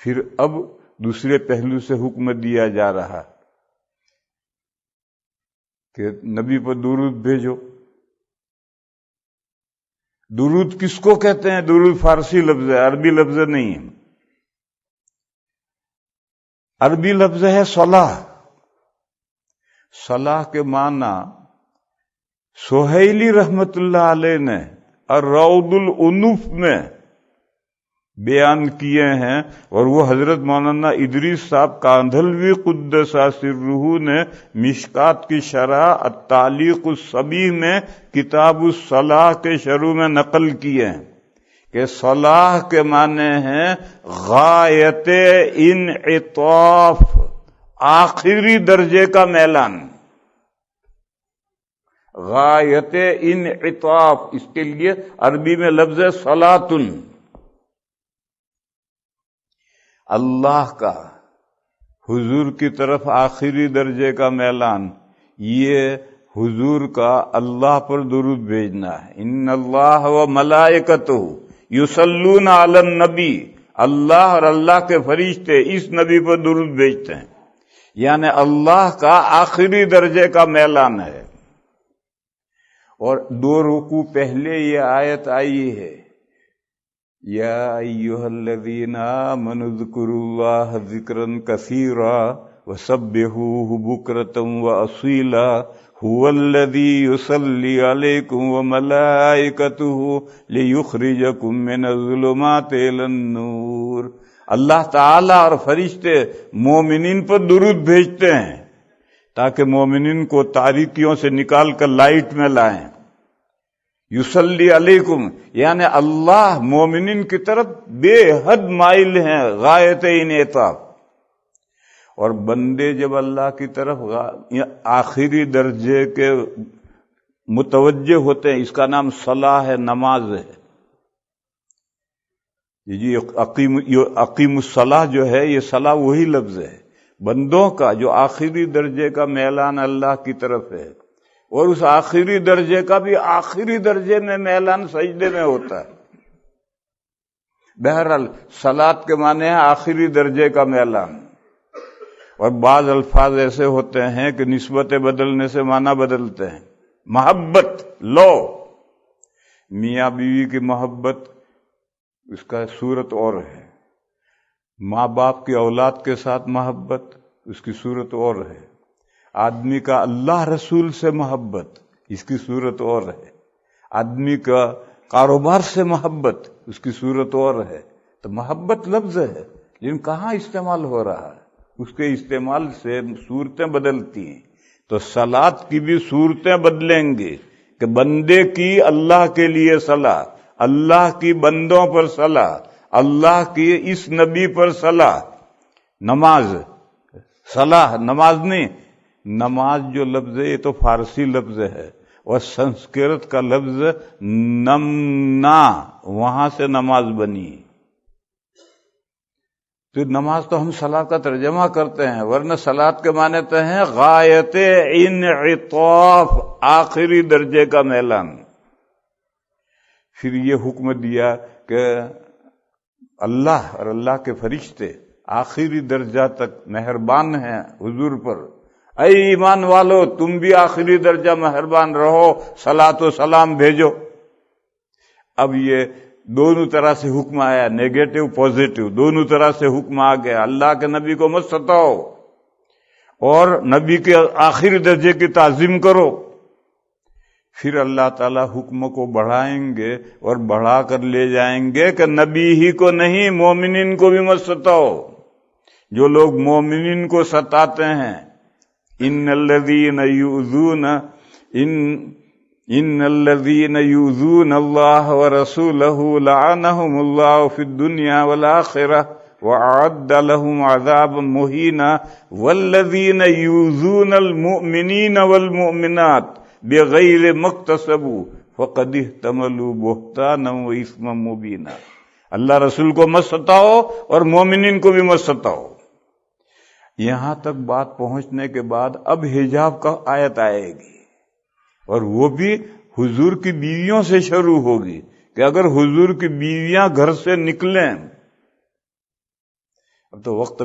پھر اب دوسرے پہلو سے حکم دیا جا رہا کہ نبی پر درود بھیجو۔ درود کس کو کہتے ہیں؟ درود فارسی لفظ ہے، عربی لفظ نہیں ہے۔ عربی لفظ ہے صلاح۔ صلاح کے معنی سہیلی رحمت اللہ علیہ نے الروض العنف میں بیان کیے ہیں، اور وہ حضرت مولانا ادریس صاحب کاندھلوی قدس سرہ نے مشکات کی شرح التعلیق الصبیح میں کتاب الصلاح کے شروع میں نقل کیے ہیں کہ صلاح کے معنی ہیں غایت انعطاف، آخری درجے کا میلان، غایت انعطاف، اس کے لیے عربی میں لفظ ہے صلاۃن، اللہ کا حضور کی طرف آخری درجے کا میلان، یہ حضور کا اللہ پر درود بھیجنا ہے۔ ان اللہ و ملائکتہ یصلون علی النبی، اللہ اور اللہ کے فرشتے اس نبی پر درود بھیجتے ہیں، یعنی اللہ کا آخری درجے کا میلان ہے۔ اور 2 رکوع پہلے یہ آیت آئی ہے یا ایھا الذین آمنوا اذکروا اللہ ذکرا کثیرا وسبحوہ بکرۃ واصیلا هو الذی یصلی علیکم وملائکتہ لیخرجکم من الظلمات الی النور۔ اللہ تعالیٰ اور فرشتے مومنین پر درود بھیجتے ہیں تاکہ مومنین کو تاریکیوں سے نکال کر لائٹ میں لائیں۔ یصلی علیکم یعنی اللہ مومنین کی طرف بے حد مائل ہیں، غایت انعطاف، اور بندے جب اللہ کی طرف آخری درجے کے متوجہ ہوتے ہیں، اس کا نام صلاح ہے، نماز ہے۔ یہ اقیم الصلاح جو ہے، یہ صلاح وہی لفظ ہے بندوں کا جو آخری درجے کا میلان اللہ کی طرف ہے، اور اس آخری درجے کا بھی آخری درجے میں میلان سجدے میں ہوتا ہے۔ بہرحال صلاۃ کے معنی ہے آخری درجے کا میلان۔ اور بعض الفاظ ایسے ہوتے ہیں کہ نسبتیں بدلنے سے معنی بدلتے ہیں. محبت لو، میاں بیوی کی محبت اس کا صورت اور ہے. ماں باپ کی اولاد کے ساتھ محبت اس کی صورت اور ہے. آدمی کا اللہ رسول سے محبت اس کی صورت اور ہے. آدمی کا کاروبار سے محبت اس کی صورت اور ہے. تو محبت لفظ ہے لیکن کہاں استعمال ہو رہا ہے؟ اس کے استعمال سے صورتیں بدلتی ہیں. تو صلاۃ کی بھی صورتیں بدلیں گے کہ بندے کی اللہ کے لیے صلاح، اللہ کی بندوں پر صلاح، اللہ کی اس نبی پر صلاح. نماز، صلاح نماز نہیں، نماز جو لفظ ہے یہ تو فارسی لفظ ہے اور سنسکرت کا لفظ نمنا، وہاں سے نماز بنی. تو نماز تو ہم صلاۃ کا ترجمہ کرتے ہیں، ورنہ صلاۃ کے معنی تو ہیں غایت انعطاف، آخری درجے کا میلان. پھر یہ حکم دیا کہ اللہ اور اللہ کے فرشتے آخری درجہ تک مہربان ہیں حضور پر. اے ایمان والو تم بھی آخری درجہ مہربان رہو، صلاۃ و سلام بھیجو. اب یہ دونوں طرح سے حکم آیا، نیگیٹو پازیٹو دونوں طرح سے حکم آ گیا. اللہ کے نبی کو مت ستاؤ اور نبی کے آخری درجے کی تعظیم کرو. پھر اللہ تعالیٰ حکم کو بڑھائیں گے اور بڑھا کر لے جائیں گے کہ نبی ہی کو نہیں، مومنین کو بھی مت ستاؤ. جو لوگ مومنین کو ستاتے ہیں، ان الذین یؤذون اللہ ورسولہ لعنہم اللہ فی الدنیا والآخرہ وأعد لهم عذابا مہینا والذین یؤذون المؤمنین والمؤمنات بغیر ما اکتسبوا فقد احتملوا بہتانا واثما مبینا. اللہ رسول کو مت ستاؤ اور مومنین کو بھی مت ستاؤ. یہاں تک بات پہنچنے کے بعد اب حجاب کا آیت آئے گی اور وہ بھی حضور کی بیویوں سے شروع ہوگی کہ اگر حضور کی بیویاں گھر سے نکلیں. اب تو وقت